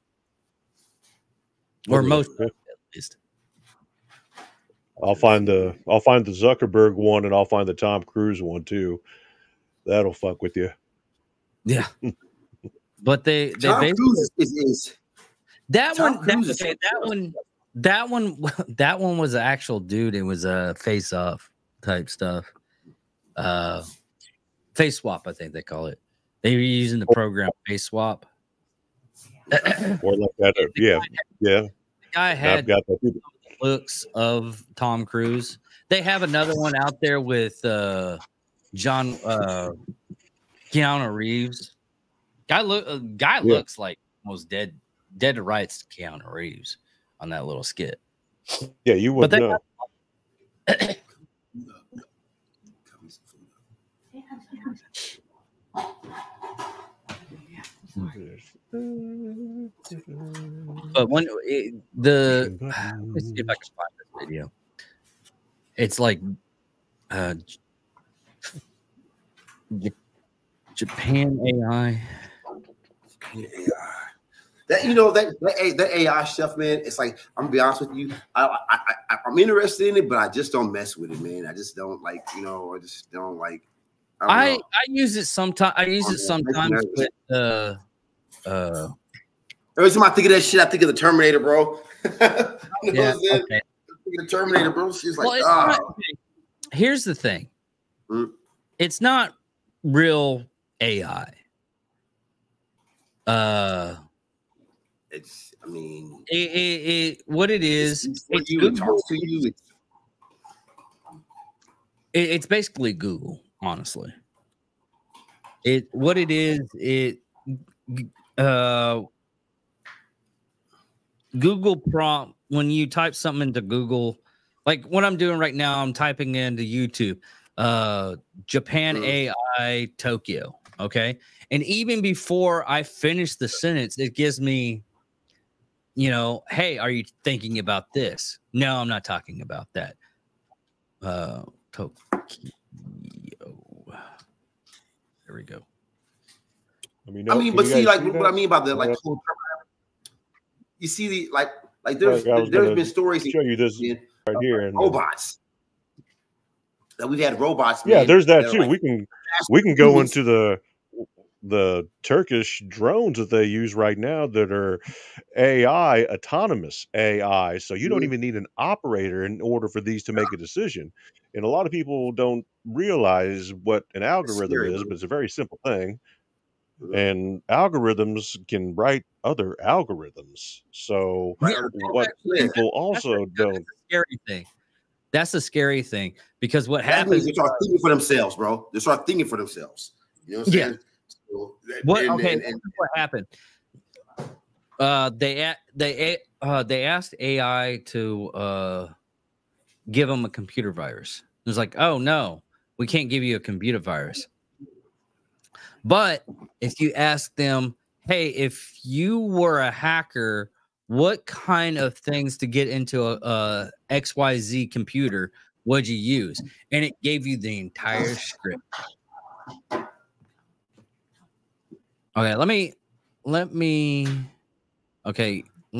S2: Or most of it, at least.
S1: I'll find the Zuckerberg one and I'll find the Tom Cruise one too. That'll fuck with you.
S2: Yeah. But they
S4: Cruise is
S2: that one was an actual dude. It was a face off type stuff. Face swap, I think they call it. They were using the program Face Swap.
S1: Or like that. Yeah.
S2: The guy had
S1: got that.
S2: Looks of Tom Cruise. They have another one out there with Keanu Reeves. Guy looks like almost dead to rights to Keanu Reeves on that little skit.
S1: Yeah, you would know.
S2: But let's see if I can find this video. It's like Japan AI.
S4: That AI stuff, man. It's like, I'm gonna be honest with you. I'm interested in it, but I just don't mess with it, man. I just don't like, I just don't like.
S2: I use it sometimes. I use it sometimes with
S4: every time I think of that shit, I think of the Terminator, bro.
S2: Yeah, okay.
S4: I think of the Terminator, bro. She's like,
S2: here's the thing. It's not real AI.
S4: It's, I mean,
S2: what it is, it's basically Google, honestly. What it is, Google prompt, when you type something into Google, like what I'm doing right now, I'm typing into YouTube, Japan AI Tokyo. Okay. And even before I finish the sentence, it gives me, hey, are you thinking about this? No, I'm not talking about that. Tokyo. There we go.
S4: But see, like what I mean by the like, you see the like there's been stories
S1: show you this right here and
S4: robots. that we've had robots.
S1: Yeah,
S4: Man,
S1: there's that
S4: that are
S1: too.
S4: like
S1: We can go
S4: humans.
S1: into the Turkish drones that they use right now that are AI, autonomous AI. So you don't
S4: Mhm.
S1: even need an operator in order for these to make a decision. And a lot of people don't realize what an
S4: That's
S1: algorithm
S4: scary,
S1: is,
S4: bro.
S1: but it's a very simple thing.
S4: Mhm.
S1: And algorithms can write other algorithms. So
S4: Right?
S2: Yeah,
S4: Other
S2: that's
S1: what
S2: actually
S4: Yeah,
S1: people
S2: that's
S1: also don't,
S2: a scary thing. That's the scary thing because what
S4: that means
S2: happens?
S4: they start thinking for themselves, bro. They start thinking for themselves. You know what I'm
S2: Yeah.
S4: saying? So,
S2: What?
S4: and,
S2: Okay.
S4: and,
S2: This
S4: and
S2: is what happened. They asked AI to give them a computer virus. It was like, oh no, we can't give you a computer virus. But if you ask them, hey, if you were a hacker, what kind of things to get into a XYZ computer would you use? And it gave you the entire script. Okay, let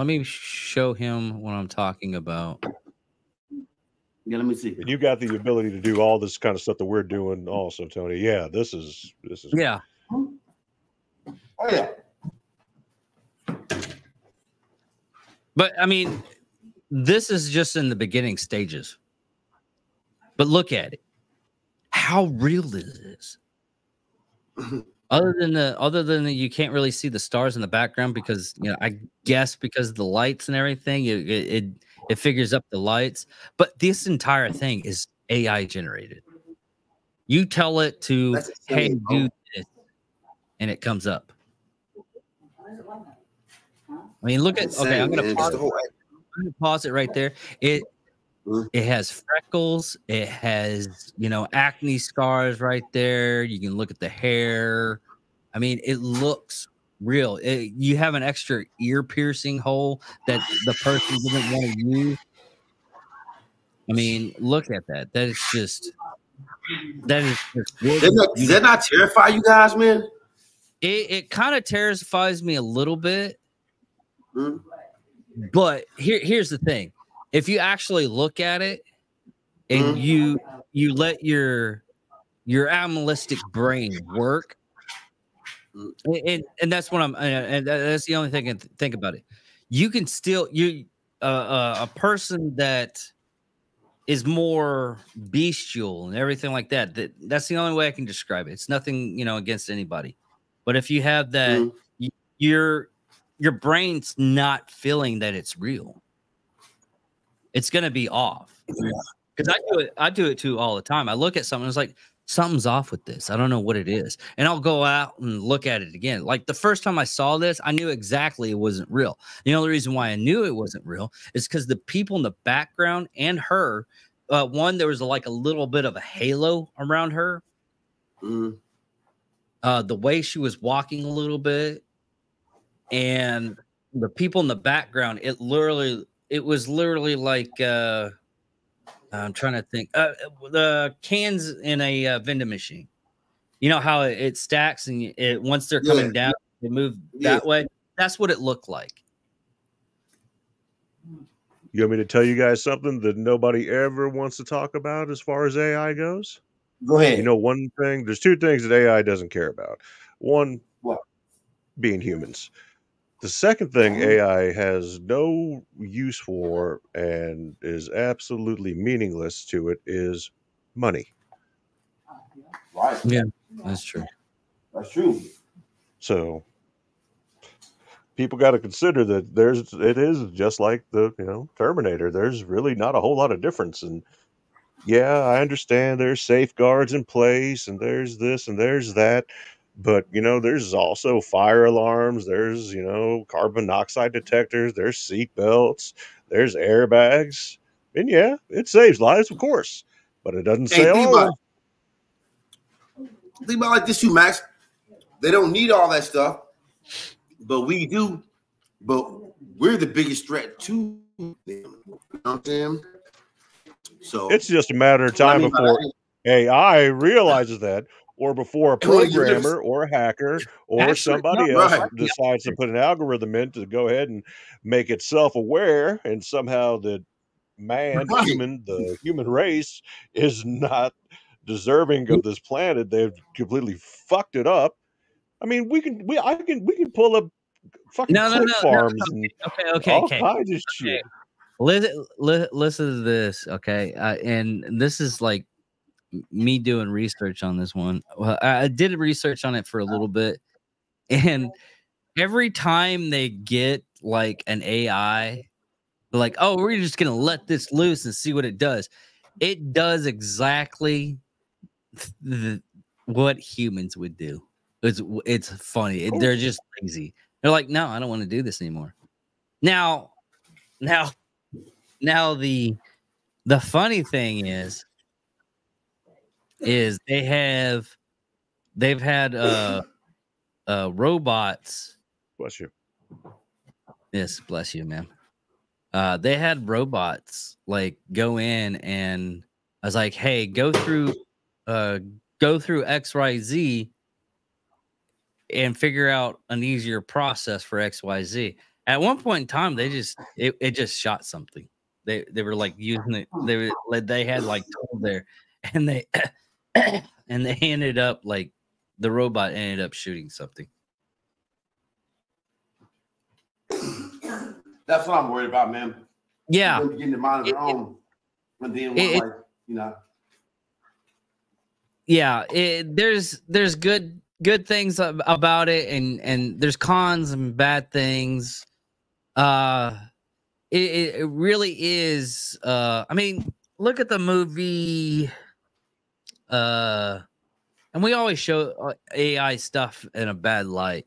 S2: me show him what I'm talking about.
S4: yeah, let me see.
S1: and you got the ability to do all this kind of stuff that we're doing also, Tony. Yeah, this is
S2: Yeah.
S4: Oh yeah.
S2: But I mean, this is just in the beginning stages. But look at it. How real is this? Other than the you can't really see the stars in the background because I guess because of the lights and everything, it figures up the lights. But this entire thing is AI generated. You tell it to,
S4: That's
S2: hey,
S4: insane, bro.
S2: do this, and it comes up. I mean, look at
S4: Insane,
S2: I'm
S4: man. Just the whole
S2: gonna pause it right there.
S4: Mhm.
S2: It has freckles. It has, acne scars right there. You can look at the hair. I mean, it looks real. You have an extra ear piercing hole that the person didn't want to use. I mean, look at that. That is just
S4: Does that not terrify you guys, man?
S2: it kind of terrifies me a little bit.
S4: Mhm.
S2: But here's the thing. If you actually look at it and
S4: Mhm.
S2: you let your animalistic brain work, and that's what and that's the only thing I can think about it. You can still a person that is more bestial and everything like that. That's the only way I can describe it. It's nothing, against anybody. But if you have that,
S4: Mhm.
S2: your brain's not feeling that it's real. It's gonna be off. Because I do it too all the time. I look at something, it's like something's off with this. I don't know what it is. And I'll go out and look at it again. Like the first time I saw this, I knew exactly it wasn't real. The only reason why I knew it wasn't real is because the people in the background and her, one, there was like a little bit of a halo around her.
S4: Mhm.
S2: The way she was walking a little bit, and the people in the background, it was literally like I'm trying to think. The cans in a vending machine. You know how it stacks and once they're
S4: Yeah.
S2: coming down, they move
S4: Yeah.
S2: that way. That's what it looked like.
S1: you want me to tell you guys something that nobody ever wants to talk about as far as AI goes?
S4: Go ahead.
S1: You know, one thing, there's two things that AI doesn't care about. One,
S4: What?
S1: being humans. The second thing AI has no use for and is absolutely meaningless to it is money.
S4: Right.
S2: Yeah, that's true.
S4: That's true.
S1: So people got to consider that it is just like the Terminator. There's really not a whole lot of difference. And yeah, I understand there's safeguards in place and there's this and there's that. But there's also fire alarms, there's carbon monoxide detectors, there's seat belts, there's airbags. And yeah, it saves lives, of course. But it doesn't
S4: Hey,
S1: say all of them.
S4: think about it like this, too, Max. They don't need all that stuff, but we do. But we're the biggest threat to them. You know what I'm saying? So
S1: It's just a matter of
S4: what I
S1: time
S4: mean by
S1: before
S4: that
S1: AI realizes that, or before a
S4: is, well, you live,
S1: programmer or a hacker or
S2: Actually, no,
S1: somebody else
S4: right?
S2: yeah,
S1: decides to put an algorithm in to go ahead and make it self-aware and somehow that the human race is not deserving of this planet. They've completely fucked it up. I mean, we can pull up fucking
S2: No, no,
S1: click
S2: no, no.
S1: farms and
S2: Okay.
S1: all kinds of shit.
S2: Listen to this, okay? And this is like me doing research on this one. Well, I did research on it for a little bit, and every time they get like an AI, like, oh, we're just gonna let this loose and see what it does. It does exactly what humans would do. It's funny. They're just lazy. They're like, no, I don't want to do this anymore. Now, the funny thing is they've had robots.
S1: Bless you.
S2: Yes, bless you, man. They had robots like go in, and I was like, hey, go through XYZ and figure out an easier process for XYZ. At one point in time, it just shot something. They were like using it. They had like tool there, and they and they ended up like the robot ended up shooting something.
S4: That's what I'm worried about, man.
S2: Yeah,
S4: Them getting the mind of their own, and then one, like, you know.
S2: Yeah, there's good things about it, and there's cons and bad things. It really is. I mean, look at the movie. And we always show AI stuff in a bad light,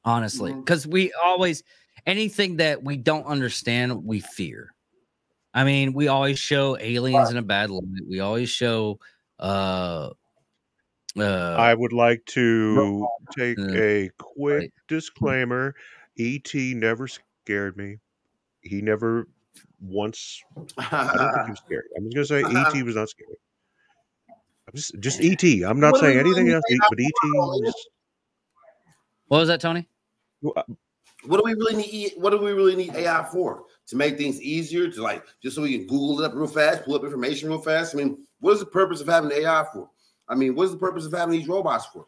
S2: honestly, because we always anything that we don't understand, we fear. I mean, we always show aliens in a bad light. We always show.
S1: I would like to take a quick disclaimer. E.T. never scared me. He never once. I don't think he was scary. I'm just gonna say E.T. was not scary. Just E.T. I'm not saying anything else, but E.T. was.
S2: What was that, Tony?
S4: What do we really need? What do we really need AI for? To make things easier, to like just so we can Google it up real fast, pull up information real fast. I mean, what is the purpose of having AI for? I mean, what is the purpose of having these robots for?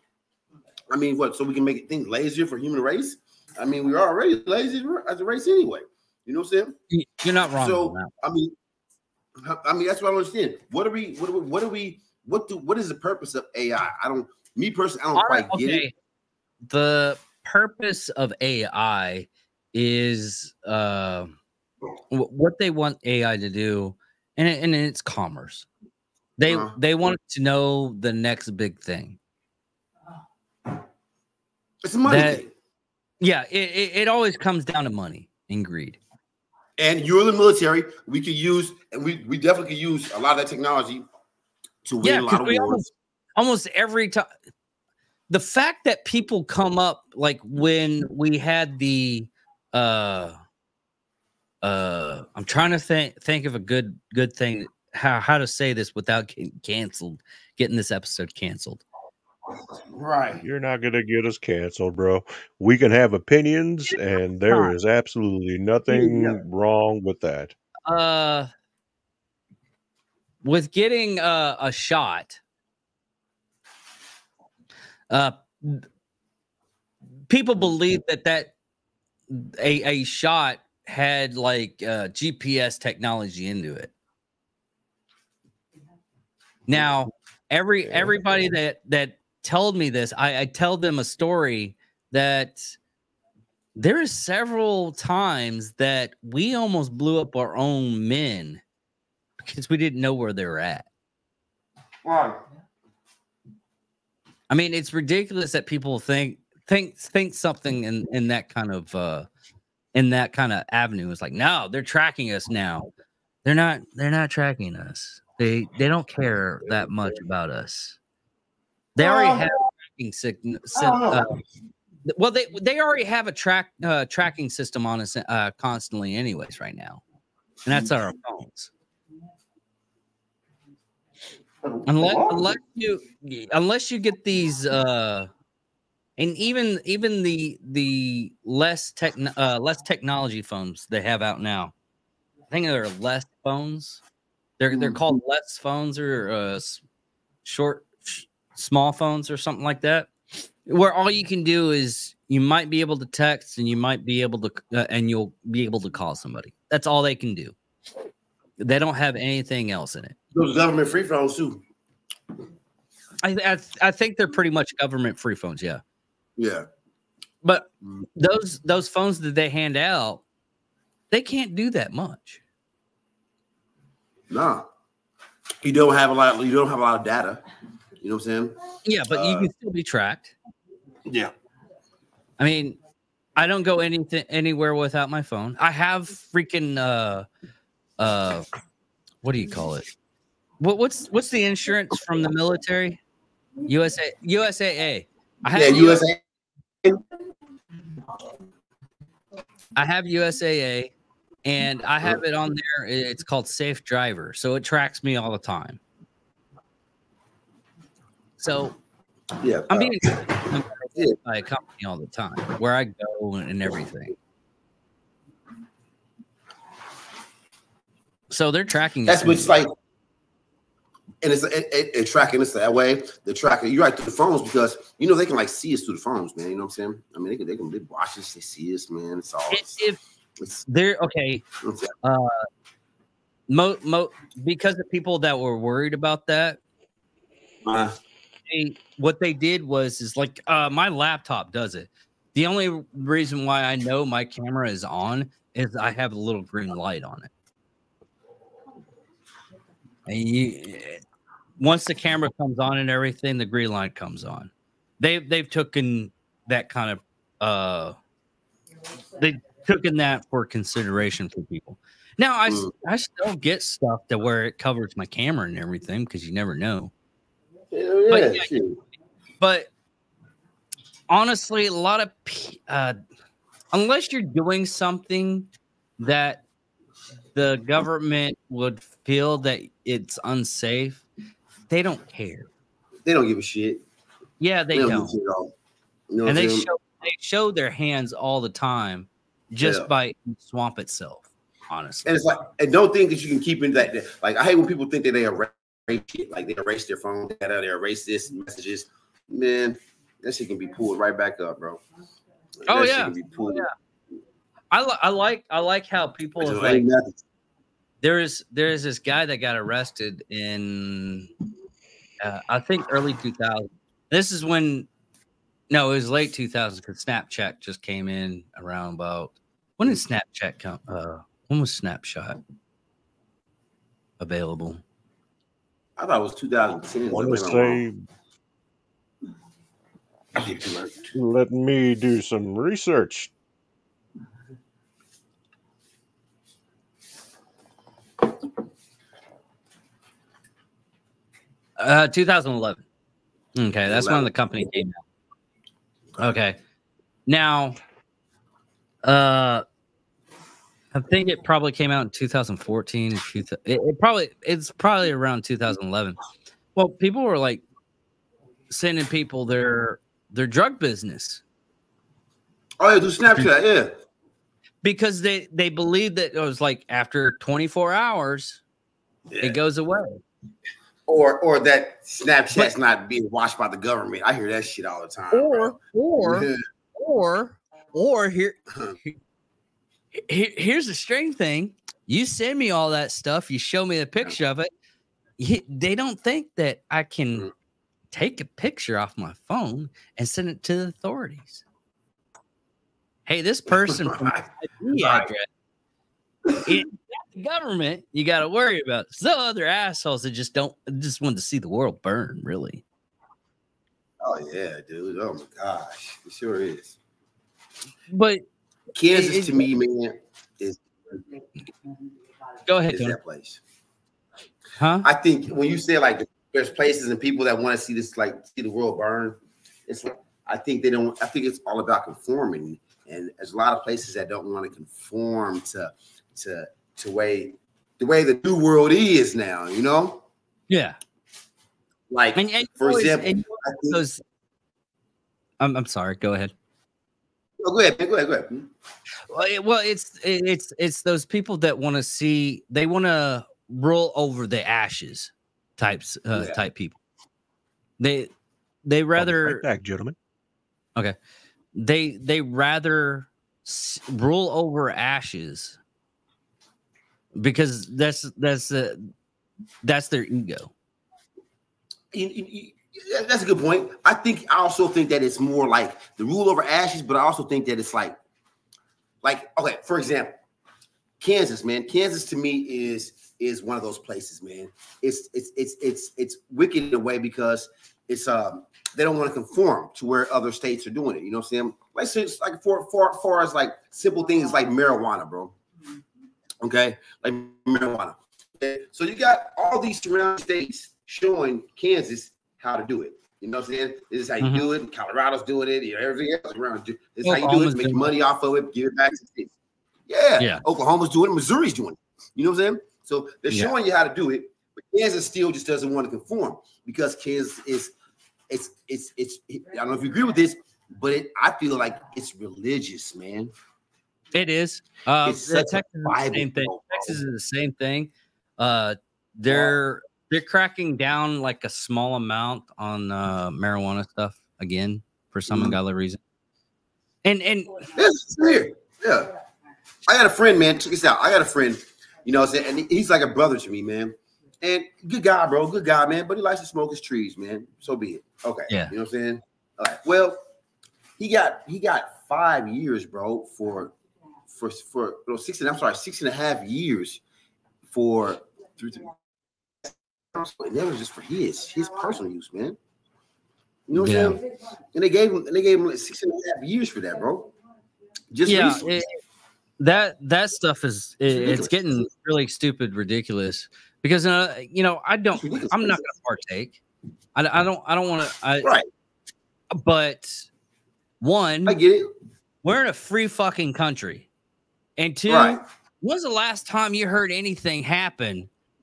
S4: I mean, what? So we can make things lazier for human race? I mean, we're already lazy as a race anyway. You know what I'm saying?
S2: You're not wrong.
S4: So I mean, that's what I don't understand. What is the purpose of AI? Me personally, I don't quite get it.
S2: The purpose of AI is what they want AI to do, and it's commerce. They want to know the next big thing.
S4: It's a money thing.
S2: Yeah, it always comes down to money and greed.
S4: And you're the military. We could use, and we definitely could use a lot of that technology to win a lot of wars.
S2: Almost every time. The fact that people come up like when we had the I'm trying to think of a good thing how to say this without getting this episode canceled.
S4: Right.
S1: You're not gonna get us canceled, bro. We can have opinions, and there is absolutely nothing wrong with that.
S2: With getting a shot, people believe that a shot had like GPS technology into it. Now, everybody that told me this, I tell them a story that there is several times that we almost blew up our own men because we didn't know where they were at.
S4: Right.
S2: I mean, it's ridiculous that people think something in that kind of avenue. It's like, no, they're tracking us now. They're not tracking us. They don't care that much about us. They already have tracking well, they already have a tracking system on us constantly, anyways, right now, and that's our phones. Unless you get these and even the less technology phones they have out now, think they're less phones. They're called less phones or small phones or something like that, where all you can do is you might be able to text and you might be able to and you'll be able to call somebody. That's all they can do. They don't have anything else in it.
S4: Those government free phones too.
S2: I think they're pretty much government free phones. Yeah.
S4: Yeah.
S2: But those phones that they hand out, they can't do that much.
S4: Nah. You don't have a lot of data. You know what I'm saying?
S2: Yeah, but you can still be tracked.
S4: Yeah.
S2: I mean, I don't go anywhere without my phone. I have freaking what do you call it? What's the insurance from the military? USAA.
S4: USA.
S2: I have USAA, and I have it on there. It's called Safe Driver, so it tracks me all the time. So
S4: Yeah.
S2: I'm being by a company all the time, where I go and everything. So they're tracking.
S4: That's what's like, and it's tracking us that way. The tracking you right through the phones because they can like see us through the phones, man. You know what I'm saying? I mean, they can watch us, they see us, man. It's all.
S2: If they're okay, because of people that were worried about that, what they did is like my laptop does it. The only reason why I know my camera is on is I have a little green light on it. And once the camera comes on and everything, the green light comes on. They've taken that kind of they've taken that for consideration for people. Now I still get stuff to where it covers my camera and everything because you never know. But honestly, a lot of unless you're doing something that the government would feel that it's unsafe, they don't care.
S4: They don't give a shit.
S2: Yeah, they don't.
S4: And
S2: they show their hands all the time just by swamp itself, honestly.
S4: And it's like, and don't think that you can keep in that. Like, I hate when people think that they erase shit. Like, they erase their phone data, they erase this messages. Man, that shit can be pulled right back up, bro.
S2: That shit can be pulled. Yeah. I like how people are like. There's this guy that got arrested in I think early 2000. This is when it was late 2000 because Snapchat just came in around about when did Snapchat come? When was Snapshot available?
S4: I thought it was 2010.
S1: I want to say, let me do some research.
S2: 2011. Okay, that's when the company came out. Okay, now, I think it probably came out in 2014. It's probably around 2011. Well, people were like sending people their drug business.
S4: Oh yeah, do Snapchat, yeah.
S2: Because they believed that it was like after 24 hours, it goes away.
S4: Or that Snapchat's not being watched by the government. I hear that shit all the time.
S2: Or here's the strange thing. You send me all that stuff. You show me a picture of it. They don't think that I can take a picture off my phone and send it to the authorities. Hey, this person from the address. It's the government you got to worry about. So other assholes that just want to see the world burn, really.
S4: Oh yeah, dude. Oh my gosh, it sure is.
S2: But
S4: Kansas to me, man, is
S2: go ahead.
S4: Is that place?
S2: Huh?
S4: I think when you say like there's places and people that want to see this, like see the world burn, it's like I think they don't. I think it's all about conforming, and there's a lot of places that don't want to conform to the way the new world is now, you know?
S2: Yeah.
S4: Like, for example,
S2: I'm sorry. Go ahead.
S4: Oh, go ahead.
S2: Well, it's those people that want to see. They want to roll over the ashes, type people. They rather
S1: right back, gentlemen.
S2: Okay. They rather roll over ashes because that's their ego.
S4: That's a good point. I also think that it's more like the rule over ashes, but I also think that it's like okay, for example, Kansas, man. Kansas to me is one of those places, man. It's wicked in a way because it's they don't want to conform to where other states are doing it. You know what I'm saying? Like, so it's like for far as like simple things like marijuana, bro. Okay, like marijuana. Okay? So you got all these surrounding states showing Kansas how to do it. You know what I'm saying? This is how you do it. Colorado's doing it. You know, everything else around. This is how you do it. Make money off of it. Give it back to the states. Yeah. Oklahoma's doing it. Missouri's doing it. You know what I'm saying? So they're showing you how to do it, but Kansas still just doesn't want to conform because Kansas is it's I don't know if you agree with this, but I feel like it's religious, man.
S2: It is.
S4: It's
S2: Texas is the same thing. Texas is the same thing. They're cracking down like a small amount on marijuana stuff again for some ungodly reason. And
S4: it's weird. Yeah. I got a friend, man. Check this out. I got a friend, you know what I'm saying? And he's like a brother to me, man. And good guy, bro. Good guy, man. But he likes to smoke his trees, man. So be it. Okay.
S2: Yeah.
S4: You know what I'm saying? All right. Well, he got 5 years, bro, for 6.5 years for and that was just for his personal use, man. You know what I'm saying? And they gave him like 6.5 years for that, bro. Just
S2: that stuff is it's getting really stupid, ridiculous because you know I'm not going to partake. I don't want to.
S4: Right.
S2: But one,
S4: I get it.
S2: We're in a free fucking country, and two, when's the last time you heard anything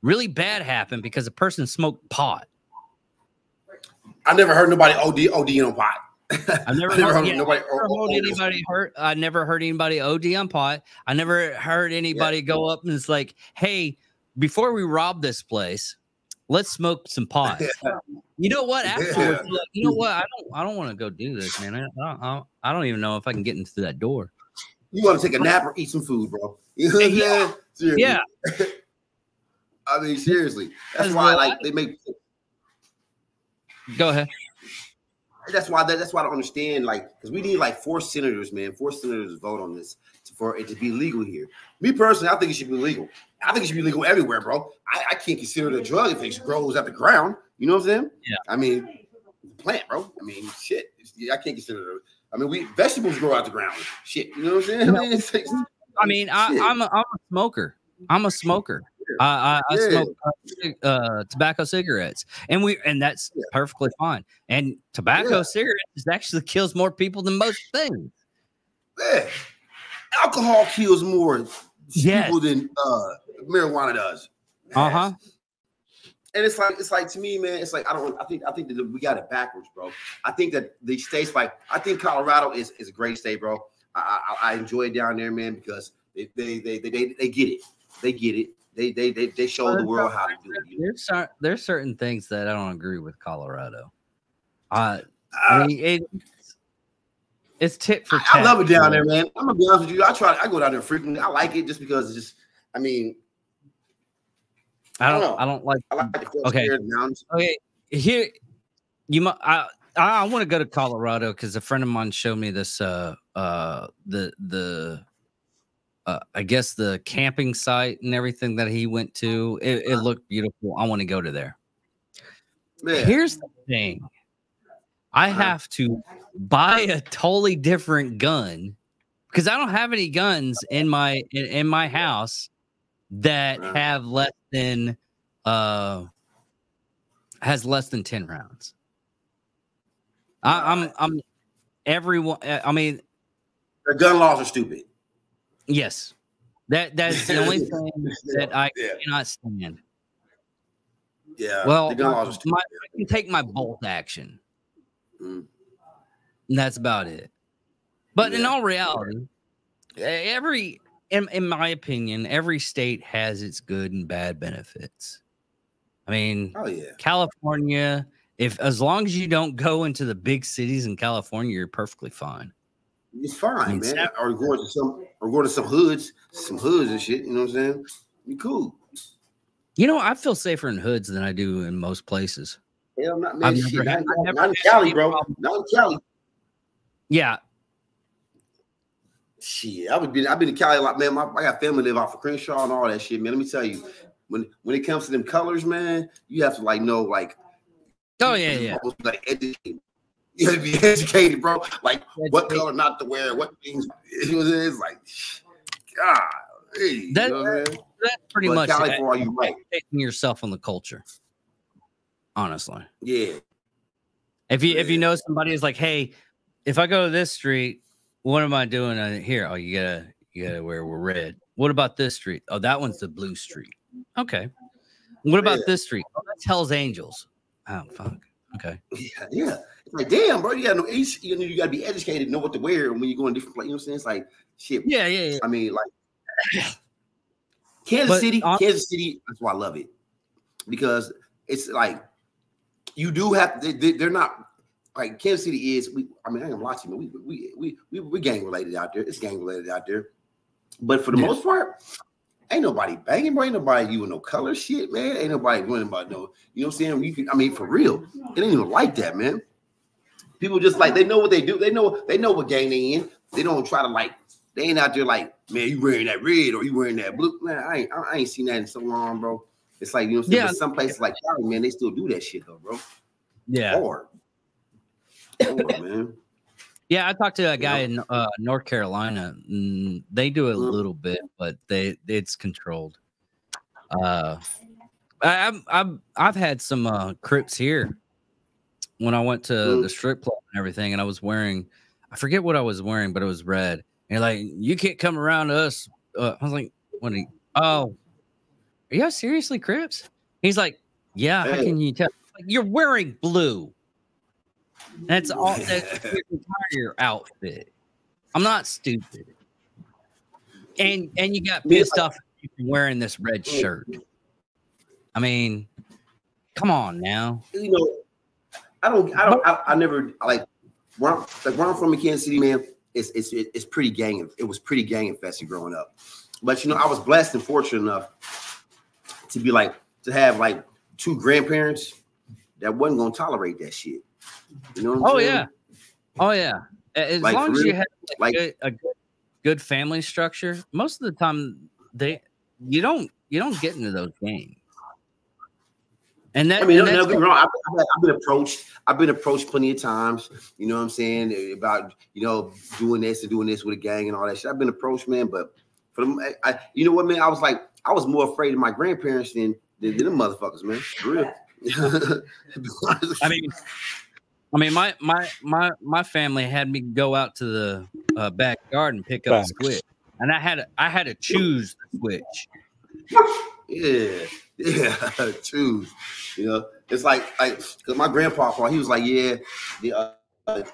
S2: really bad happen because a person smoked pot?
S4: I never heard nobody OD on pot.
S2: I never heard anybody OD on pot. I never heard anybody go up and it's like, hey, before we rob this place, let's smoke some pot. You know what? Afterwards, like, you know what? I don't want to go do this, man. I don't even know if I can get into that door.
S4: You want to take a nap or eat some food, bro? You know what I'm saying? Seriously.
S2: Yeah.
S4: I mean, seriously. That's why, they make.
S2: Go ahead.
S4: That's why I don't understand, because we need 4 senators, man. 4 senators to vote on this for it to be legal here. Me personally, I think it should be legal. I think it should be legal everywhere, bro. I can't consider it a drug if it grows out the ground. You know what I'm saying?
S2: Yeah.
S4: I mean, plant, bro. I mean, shit. I can't consider it. I mean, vegetables grow out the ground. Shit. You know what I'm saying?
S2: I'm a smoker. I'm a smoker. I smoke tobacco cigarettes, and that's perfectly fine. And tobacco cigarettes actually kills more people than most things.
S4: Yeah. Alcohol kills more people than marijuana does.
S2: Uh-huh.
S4: And it's like to me, man, it's like I think that we got it backwards, bro. I think that the states I think Colorado is a great state, bro. I enjoy it down there, man, because they get it. They get it. They show the world how to do it.
S2: There's certain things that I don't agree with Colorado. I mean, it's tit for tat.
S4: I love it down there, man. I'm gonna be honest with you. I go down there frequently. I like it just because it's just. I mean, I don't like. I like the
S2: Okay. Here, I want to go to Colorado because a friend of mine showed me this. I guess the camping site and everything that he went to, it looked beautiful. I want to go to there. Man. Here's the thing. I have to buy a totally different gun because I don't have any guns in my house that have less than 10 rounds. Everyone. I mean,
S4: the gun laws are stupid.
S2: Yes, that's the only thing that I cannot stand.
S4: Yeah.
S2: Well, I can take my bolt action. And that's about it. But in all reality, in my opinion, every state has its good and bad benefits. I mean,
S4: Oh yeah.
S2: California, as long as you don't go into the big cities in California, you're perfectly fine.
S4: It's fine,
S2: I mean,
S4: man. Or go to some hoods and shit. You know what I'm saying? You cool.
S2: You know, I feel safer in hoods than I do in most places.
S4: Hell, not man.
S2: I've never
S4: Not in
S2: had
S4: Cali,
S2: any
S4: bro.
S2: problem.
S4: Not in Cali.
S2: Yeah.
S4: Shit, I've been in Cali a lot, man. I got family live off of Crenshaw and all that shit, man. Let me tell you, when it comes to them colors, man, you have to like know like.
S2: Oh yeah.
S4: Like educated. You have to be educated, bro. Like what color not to wear, what things. It's like, God, hey,
S2: That's pretty much
S4: Cali for all you right.
S2: taking yourself on the culture. Honestly,
S4: yeah.
S2: If you know somebody is like, hey, if I go to this street, what am I doing here? Oh, you gotta wear red. What about this street? Oh, that one's the blue street. Okay. What about this street? Oh, that's Hell's Angels. Oh, fuck. Okay.
S4: Yeah. It's like, damn, bro, you gotta know you gotta be educated, know what to wear when you go in different places. You know what I'm saying? It's like shit.
S2: Yeah.
S4: I mean, like Kansas City, that's why I love it. Because it's like you do have they're not like Kansas City is I ain't gonna lie to you, we gang related out there. It's gang related out there. But for the most part, ain't nobody banging, bro. Ain't nobody using no color shit, man. Ain't nobody running about no, you know what I'm saying? For real. It ain't even like that, man. People just like they know what they do. They know what gang they in. They don't try to like, they ain't out there like, man, you wearing that red or you wearing that blue. Man, I ain't seen that in so long, bro. It's like, you know what I'm saying? But some places like Cali, man, they still do that shit though, bro.
S2: Yeah.
S4: Hard, man.
S2: Yeah, I talked to a guy in North Carolina. They do it a little bit, but it's controlled. I've had some Crips here when I went to the strip club and everything, and I was wearing, I forget what I was wearing, but it was red. And like, you can't come around us. I was like, are you seriously Crips? He's like, yeah. How can you tell? Like, you're wearing blue. That's all. That's your entire outfit. I'm not stupid. And you got pissed off from wearing this red shirt. I mean, come on now.
S4: You know, I never like where I'm from in Kansas City, man. It's pretty gang. It was pretty gang infested growing up. But you know, I was blessed and fortunate enough to have like two grandparents that wasn't gonna tolerate that shit. You know what I'm saying?
S2: Oh yeah. As
S4: like,
S2: long as you have a good family structure, most of the time you don't get into those games. And that, don't get me wrong.
S4: I've been approached plenty of times. You know what I'm saying, about doing this with a gang and all that shit. I've been approached, man. But for them, you know what, man? I was more afraid of my grandparents than them motherfuckers, man. For real.
S2: I mean, my family had me go out to the backyard and pick up a squid, and I had to choose the switch.
S4: Yeah, choose. You know, it's like because my grandpa, he was like, like,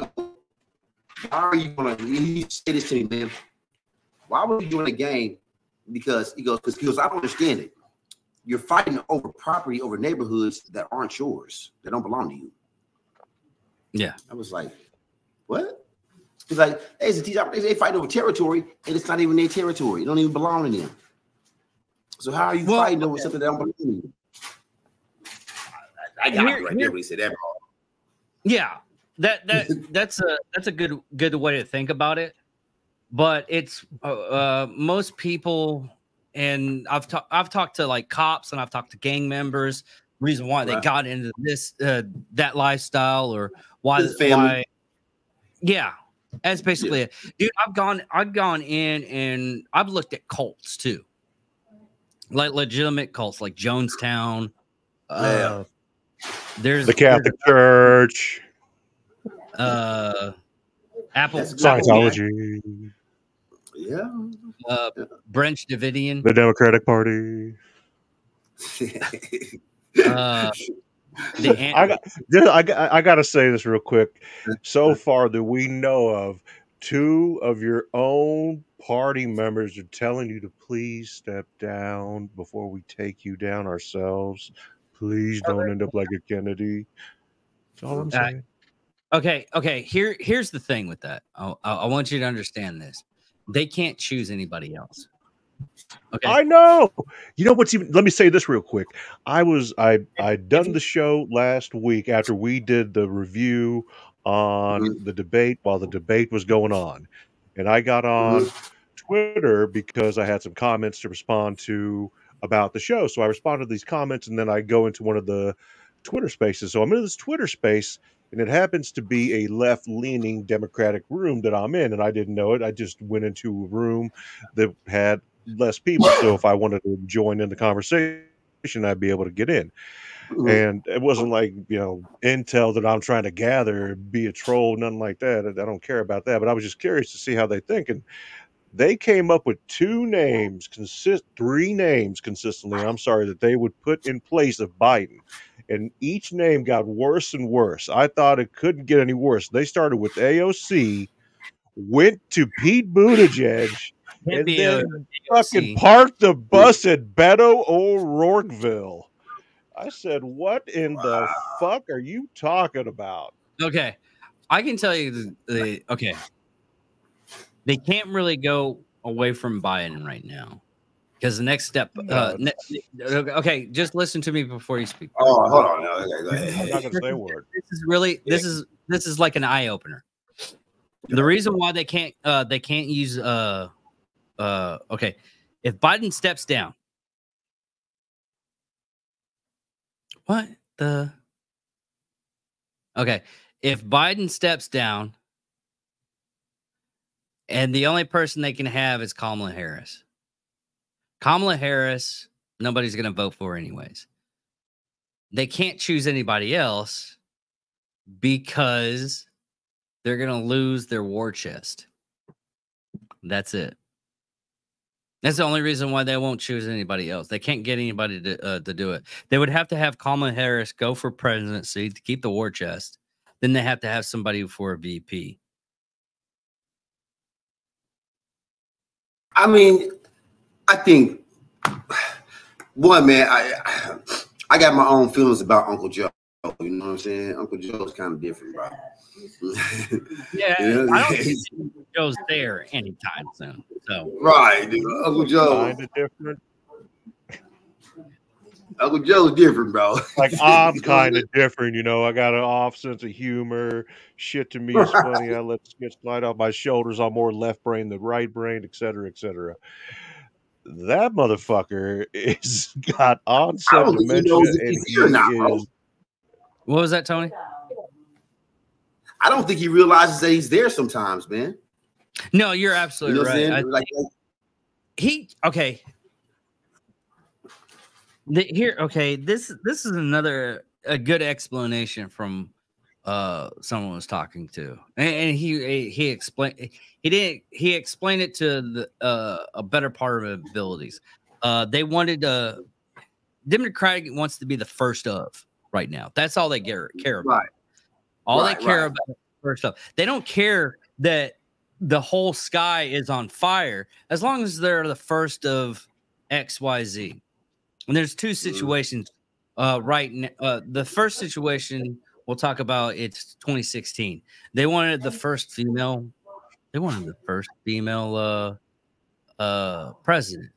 S4: why are you gonna? He said this to me, man. Why would you join a gang? Because he goes, I don't understand it. You're fighting over property, over neighborhoods that aren't yours, that don't belong to you.
S2: Yeah,
S4: I was like, what? He's like, hey, they fighting over territory, and it's not even their territory. It don't even belong to them. So how are you fighting over something that don't belong to you? I got it right there when he said that.
S2: Yeah, that's a good way to think about it. But it's most people, and I've talked to like cops and I've talked to gang members. Reason why they got into this that lifestyle or why. Yeah, that's basically it, dude. I've gone in and I've looked at cults too, like legitimate cults like Jonestown. There's
S1: the Catholic Church,
S2: Apple
S1: Scientology,
S2: Branch Davidian,
S1: the Democratic Party. I gotta say this real quick. So far that we know of, 2 of your own party members are telling you to please step down before we take you down ourselves. Please don't end up like a Kennedy. That's all I'm saying.
S2: Okay. Here's the thing with that. I want you to understand this. They can't choose anybody else. Okay.
S1: I know. You know what's even? Let me say this real quick. I'd done the show last week after we did the review on the debate while the debate was going on, and I got on Twitter because I had some comments to respond to about the show. So I responded to these comments, and then I go into one of the Twitter spaces. So I'm in this Twitter space, and it happens to be a left-leaning Democratic room that I'm in, and I didn't know it. I just went into a room that had less people, so if I wanted to join in the conversation, I'd be able to get in. And it wasn't like, intel that I'm trying to gather, be a troll, nothing like that. I don't care about that, but I was just curious to see how they think. And they came up with 3 names consistently, I'm sorry, that they would put in place of Biden. And each name got worse and worse. I thought it couldn't get any worse. They started with AOC, went to Pete Buttigieg, and then fucking parked the bus at Beto O'Rourkeville. I said, what in the fuck are you talking about?
S2: Okay. I can tell you okay. They can't really go away from Biden right now. Because the next step okay, just listen to me before you speak.
S4: Oh, hold on. Okay, go ahead.
S1: I'm not gonna say a word.
S2: This is like an eye opener. The reason why they can't use okay, if Biden steps down, if Biden steps down, and the only person they can have is Kamala Harris. Kamala Harris, nobody's going to vote for anyways. They can't choose anybody else because they're going to lose their war chest. That's it. That's the only reason why they won't choose anybody else. They can't get anybody to do it. They would have to have Kamala Harris go for presidency to keep the war chest. Then they have to have somebody for a VP.
S4: I mean, I think, one, man, I got my own feelings about Uncle Joe. You know what I'm saying? Uncle Joe's kind of different, bro.
S2: Yeah, I don't think Uncle Joe's there anytime soon. So
S4: right, dude. Uncle Joe
S1: kind of different.
S4: Uncle Joe's different, bro.
S1: Like, I'm kind of different, I got an off sense of humor. Shit to me is funny. I let shit slide off my shoulders. I'm more left brain than right brain, et cetera, et cetera. That motherfucker is got onset dementia, and he is.
S2: What was that, Tony?
S4: I don't think he realizes that he's there sometimes, man.
S2: No, you're absolutely right. Okay. This is a good explanation from someone was talking to, and he explained it to a better part of abilities. They wanted Democratic wants to be the first of right now. That's all they care about.
S4: Right.
S2: All they care about is the first of. They don't care that the whole sky is on fire as long as they're the first of XYZ. And there's 2 situations right now. The first situation we'll talk about, it's 2016. They wanted the first female. They wanted the first female president,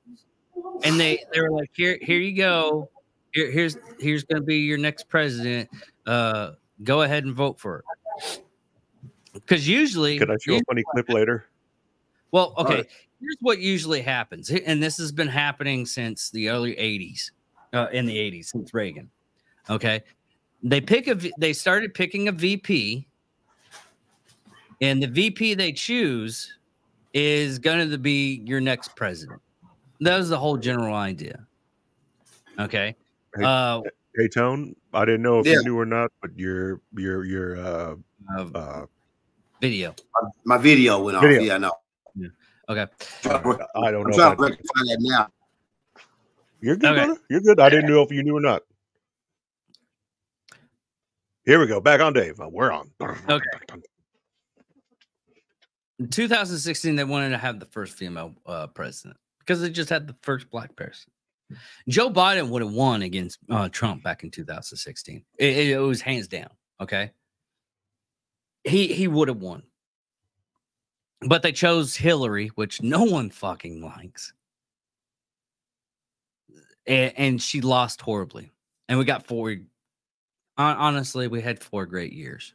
S2: and they were like, here you go. Here's going to be your next president. Go ahead and vote for it. Because usually,
S1: can I show a funny clip later?
S2: Well, okay. Right. Here's what usually happens, and this has been happening since the early 80s, in the 80s, since Reagan. Okay, they started picking a VP, and the VP they choose is going to be your next president. That was the whole general idea. Okay.
S1: Hey, Tone, I didn't know if you knew or not, but your
S2: video.
S4: My video went off. Yeah, I know.
S2: Yeah. Okay.
S1: I don't know.
S4: I'm trying to rectify that now.
S1: You're good, brother. You're good. I didn't know if you knew or not. Here we go. Back on Dave. We're on.
S2: Okay. In 2016, they wanted to have the first female president because they just had the first black person. Joe Biden would have won against Trump back in 2016. It was hands down. Okay, he would have won, but they chose Hillary, which no one fucking likes, and she lost horribly. And we got 4. Honestly, we had 4 great years.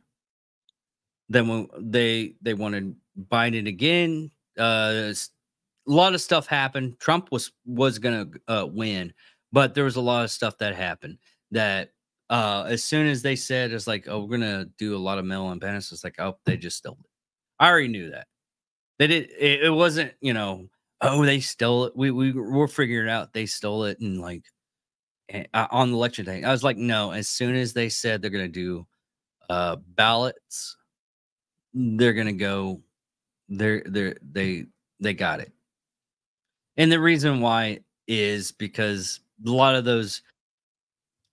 S2: Then when they wanted Biden again, a lot of stuff happened. Trump was gonna win, but there was a lot of stuff that happened that as soon as they said it's like, oh, we're gonna do a lot of mail-in ballots, it's like, oh, they just stole it. I already knew that. They did. It wasn't, oh, they stole it. We're figuring it out. They stole it, and like on election day, I was like, no. As soon as they said they're gonna do ballots, they're gonna go. They got it. And the reason why is because a lot of those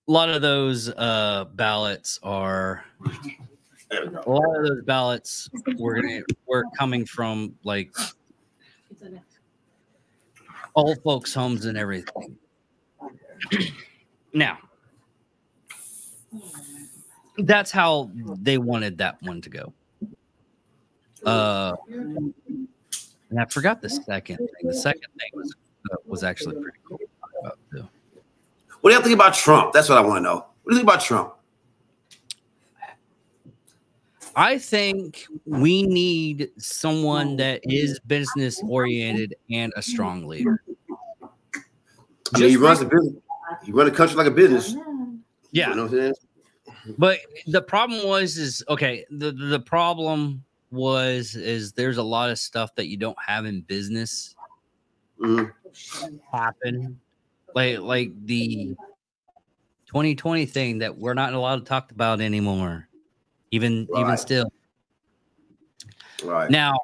S2: ballots are were coming from like old folks' homes and everything. Now, that's how they wanted that one to go. And I forgot the second thing. The second thing was actually pretty cool to talk about too.
S4: What do you think about Trump? That's what I want to know. What do you think about Trump?
S2: I think we need someone that is business oriented and a strong leader.
S4: I mean, he runs a business. He runs the country like a business.
S2: Yeah.
S4: You know what I'm saying?
S2: But the problem the problem is there's a lot of stuff that you don't have in business happen. Like the 2020 thing that we're not allowed to talk about anymore. Even still.
S4: Right.
S2: Now,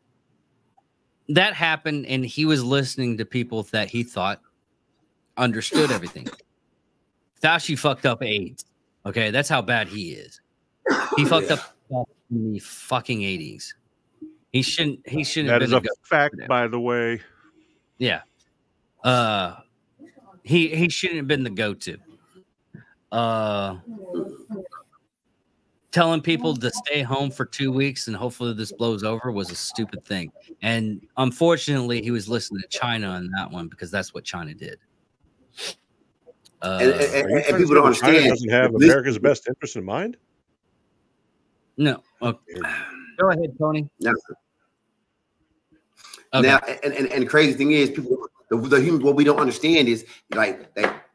S2: that happened, and he was listening to people that he thought understood everything. Fauci fucked up AIDS. Okay, that's how bad he is. He fucked up in the fucking 80s. He shouldn't.
S1: That is a fact, by the way.
S2: Yeah. He shouldn't have been the go-to. Telling people to stay home for 2 weeks and hopefully this blows over was a stupid thing. And unfortunately, he was listening to China on that one because that's what China did.
S4: And people don't understand.
S1: China doesn't have America's best interest in mind?
S2: No. Okay. Go ahead, Tony.
S4: No.
S2: Okay.
S4: Now, and the crazy thing is, people, the humans, what we don't understand is like that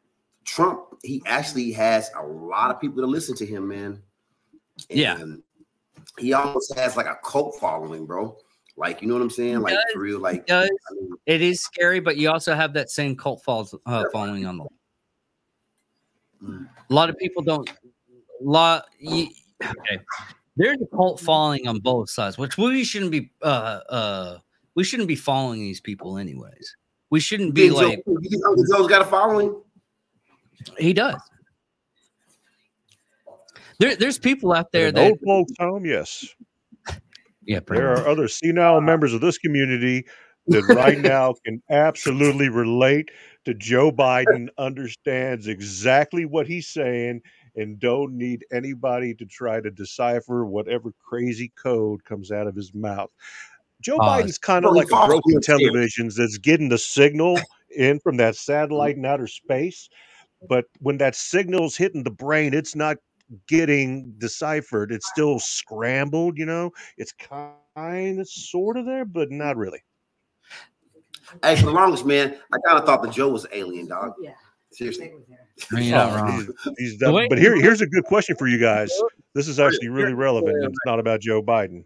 S4: Trump, he actually has a lot of people to listen to him, man. And
S2: yeah.
S4: He almost has like a cult following, bro. Like, you know what I'm saying? Like, for real, like,
S2: I mean, it is scary, but you also have that same cult following on the. A lot of people don't. Okay, there's a cult following on both sides, which we shouldn't be. We shouldn't be following these people, anyways. We shouldn't be like.
S4: You think Uncle Joe's got a following?
S2: He does. There's people out there that
S1: old folks home, yes.
S2: Yeah,
S1: there are other senile members of this community that right now can absolutely relate to Joe Biden, understands exactly what he's saying, and don't need anybody to try to decipher whatever crazy code comes out of his mouth. Joe Biden's kind of like a broken television that's getting the signal in from that satellite in outer space, but when that signal's hitting the brain, it's not getting deciphered. It's still scrambled, you know. It's kind of sort of there, but not really.
S4: Hey, for the longest, man, I kind of thought that Joe was an alien, dog. Yeah, seriously.
S2: You're not wrong.
S1: But here's a good question for you guys. This is actually really relevant. It's not about Joe Biden.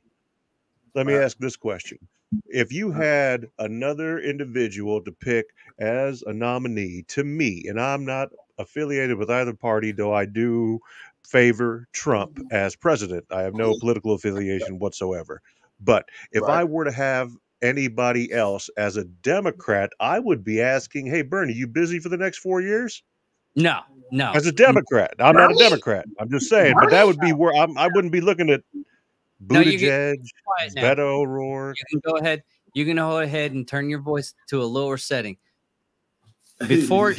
S1: Let me ask this question. If you had another individual to pick as a nominee to me, and I'm not affiliated with either party, though I do favor Trump as president. I have no political affiliation whatsoever. But if I were to have anybody else as a Democrat, I would be asking, hey, Bernie, you busy for the next 4 years?
S2: No.
S1: As a Democrat. I'm not a Democrat. I'm just saying. But that would be where I wouldn't be looking at
S2: No, you get
S1: Buttigieg,
S2: quiet now.
S1: Beto O'Rourke.
S2: You can go ahead. You can go ahead and turn your voice to a lower setting. Before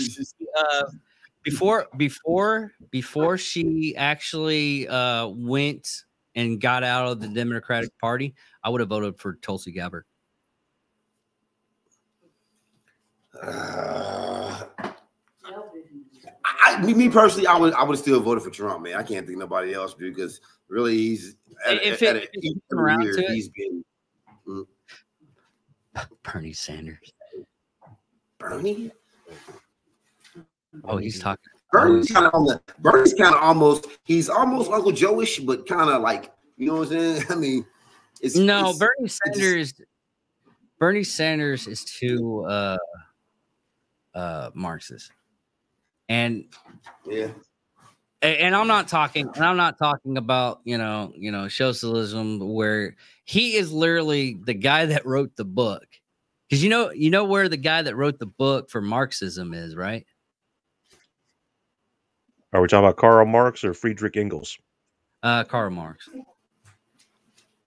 S2: she actually went and got out of the Democratic Party, I would have voted for Tulsi Gabbard.
S4: Me personally, I would have still voted for Trump, man. I can't think nobody else because really he's
S2: If you come around to it,
S4: he's been
S2: Bernie Sanders.
S4: Bernie.
S2: Oh, he's talking.
S4: Bernie's kind of almost Uncle Joe-ish, but kind of like, you know what I'm saying? I mean, Bernie Sanders is
S2: too Marxist. And
S4: yeah.
S2: And I'm not talking about, you know, socialism, where he is literally the guy that wrote the book. Because you know where the guy that wrote the book for Marxism is, right?
S1: Are we talking about Karl Marx or Friedrich Engels?
S2: Karl Marx.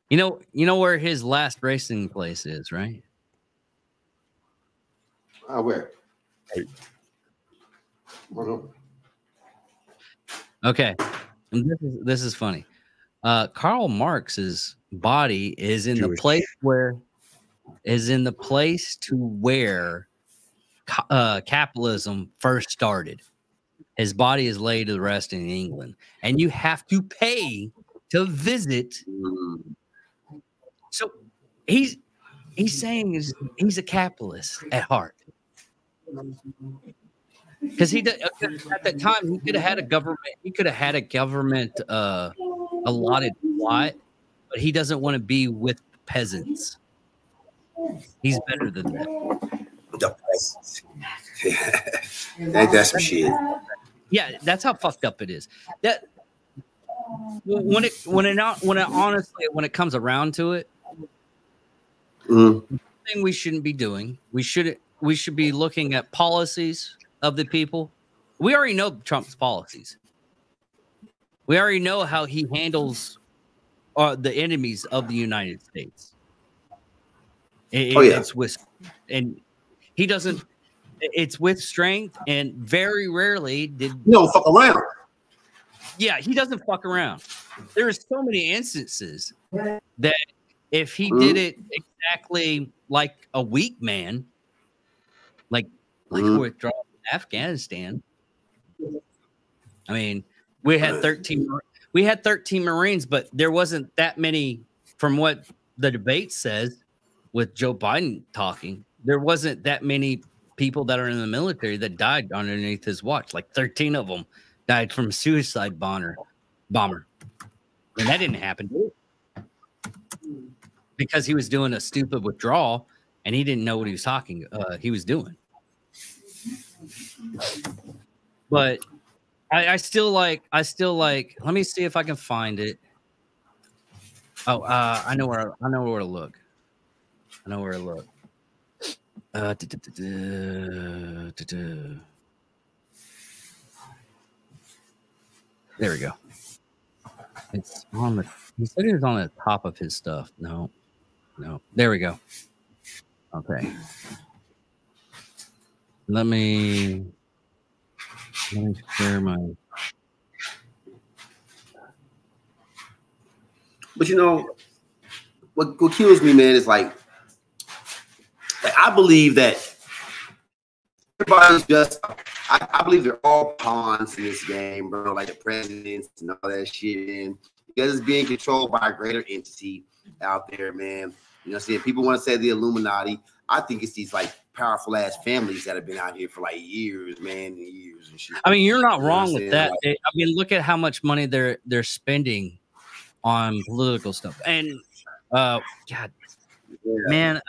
S2: You know where his last racing place is, right?
S4: Where?
S2: Okay, and this is funny. Karl Marx's body is in
S1: Jewish.
S2: the place to where capitalism first started. His body is laid to rest in England, and you have to pay to visit. So he's saying he's a capitalist at heart. Because at that time he could have had a government. He could have had a government allotted lot, but he doesn't want to be with peasants. He's better than that.
S4: That's some shit.
S2: Yeah, that's how fucked up it is. That when it comes around to it, the thing we shouldn't be doing. We should be looking at policies of the people. We already know Trump's policies. We already know how he handles the enemies of the United States. It's with, and he doesn't. It's with strength, and very rarely did.
S4: You don't fuck around.
S2: Yeah, he doesn't fuck around. There are so many instances that if he did it exactly like a weak man, like withdrawal from Afghanistan. I mean, we had 13 Marines, but there wasn't that many, from what the debate says with Joe Biden talking, there wasn't that many people that are in the military that died underneath his watch. Like 13 of them died from suicide bomber. And that didn't happen because he was doing a stupid withdrawal and he didn't know what he was doing. But I still like, let me see if I can find it. Oh, I know where to look. There we go. It's on the. He said it was on the top of his stuff. No. There we go. Okay. Let me share my.
S4: But you know, what kills me, man, is like I believe that everybody's just. I believe they're all pawns in this game, bro. Like the presidents and all that shit, man. Because it's being controlled by a greater entity out there, man. You know what I'm saying? People want to say the Illuminati. I think it's these like powerful ass families that have been out here for like years, man, years and shit.
S2: I mean, you're not wrong with that. Like, I mean, look at how much money they're spending on political stuff. And God, man,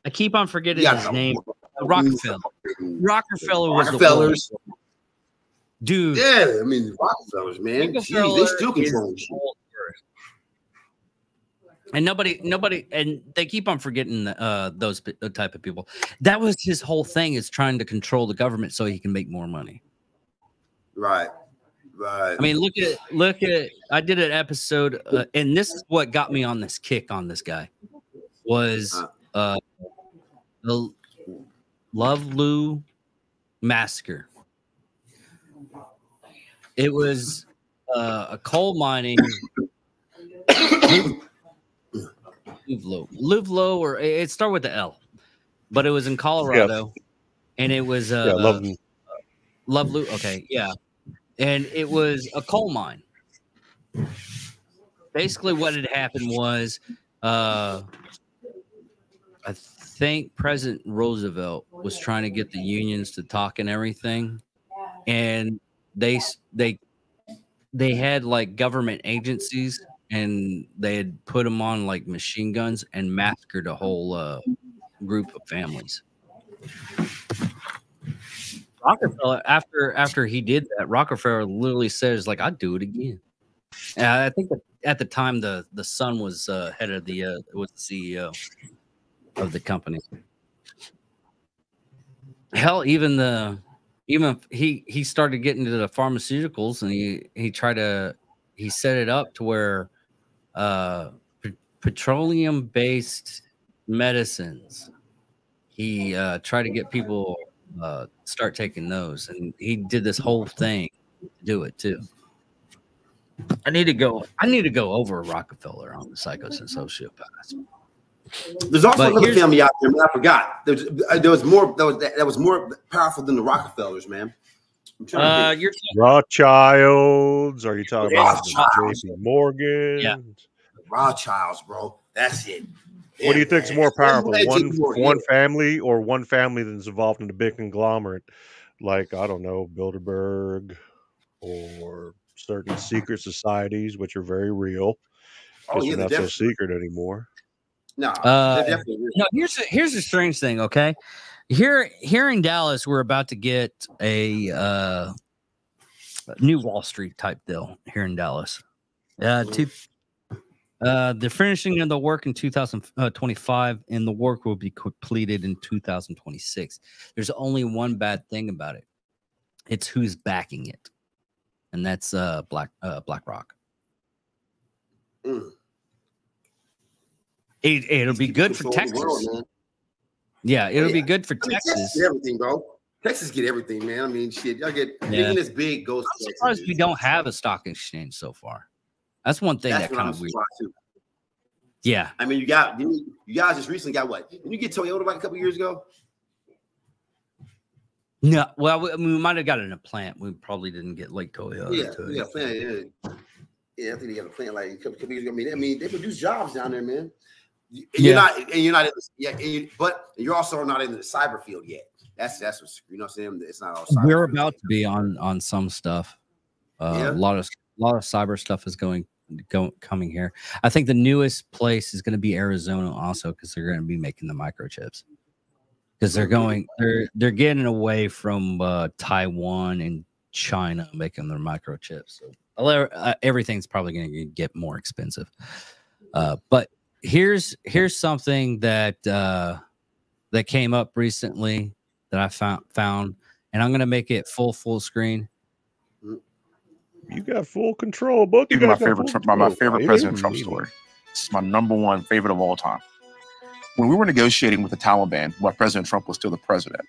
S2: I keep on forgetting his name. Rockefeller. Rockefeller was
S4: Rockefellers.
S2: Dude.
S4: Yeah, I mean Rockefellers, man. Jeez, they still control shit.
S2: And nobody, and they keep on forgetting those type of people. That was his whole thing, is trying to control the government so he can make more money.
S4: Right. Right.
S2: I mean, look at. I did an episode, and this is what got me on this kick on this guy was the Love Lou massacre. It was a coal mining Luvlo, or it started with the L, but it was in Colorado, and it was Love Lou. Okay, yeah, and it was a coal mine. Basically, what had happened was, I think President Roosevelt was trying to get the unions to talk and everything, and they had like government agencies, and they had put them on like machine guns and massacred a whole group of families. Rockefeller, after he did that, Rockefeller literally says, like, I'd do it again. And I think that at the time the son was head of the was the CEO of the company. Hell, even he started getting into the pharmaceuticals, and he set it up to where petroleum based medicines, he tried to get people start taking those, and he did this whole thing to do it too. I need to go over Rockefeller on the Psychos and Sociopaths.
S4: There's also another family out there, man. I forgot. There was more that was more powerful than the Rockefellers, man.
S1: You're Rothschilds. Are you talking about JP Morgan?
S2: Yeah,
S4: Rothschilds, bro. That's it.
S1: What do you think is more powerful, one family, or one family that's involved in a big conglomerate, like, I don't know, Bilderberg, or certain secret societies, which are very real, because they're not so secret anymore.
S4: No, definitely.
S2: No. Here's the strange thing. Okay, here in Dallas, we're about to get a new Wall Street type deal here in Dallas. The finishing of the work in 2025, and the work will be completed in 2026. There's only one bad thing about it. It's who's backing it, and that's BlackRock. It'll be good for Texas. Yeah, it'll be good for Texas.
S4: Get everything, bro. Texas get everything, man. I mean, shit, y'all get anything that's big goes.
S2: I'm surprised we don't have a stock exchange so far. That's one thing that kind of weird. Yeah,
S4: I mean, you guys just recently got what? Didn't you get Toyota like a couple years ago?
S2: No, well, we might have got it in a plant. We probably didn't get like Toyota.
S4: Yeah, plant. Yeah, I think they got a plant like a couple years ago. I mean, they produce jobs down there, man. You're not in but you're also not in the cyber field yet. That's what's, you know what I'm saying? It's not all cyber.
S2: We're about to be on some stuff. A lot of cyber stuff is coming here. I think the newest place is going to be Arizona also, because they're going to be making the microchips, because they're getting away from Taiwan and China making their microchips. So everything's probably going to get more expensive. But here's something that came up recently that I found, and I'm going to make it full screen.
S1: You got full control, book.
S6: My favorite President Trump story. This is my #1 favorite of all time. When we were negotiating with the Taliban, while President Trump was still the president,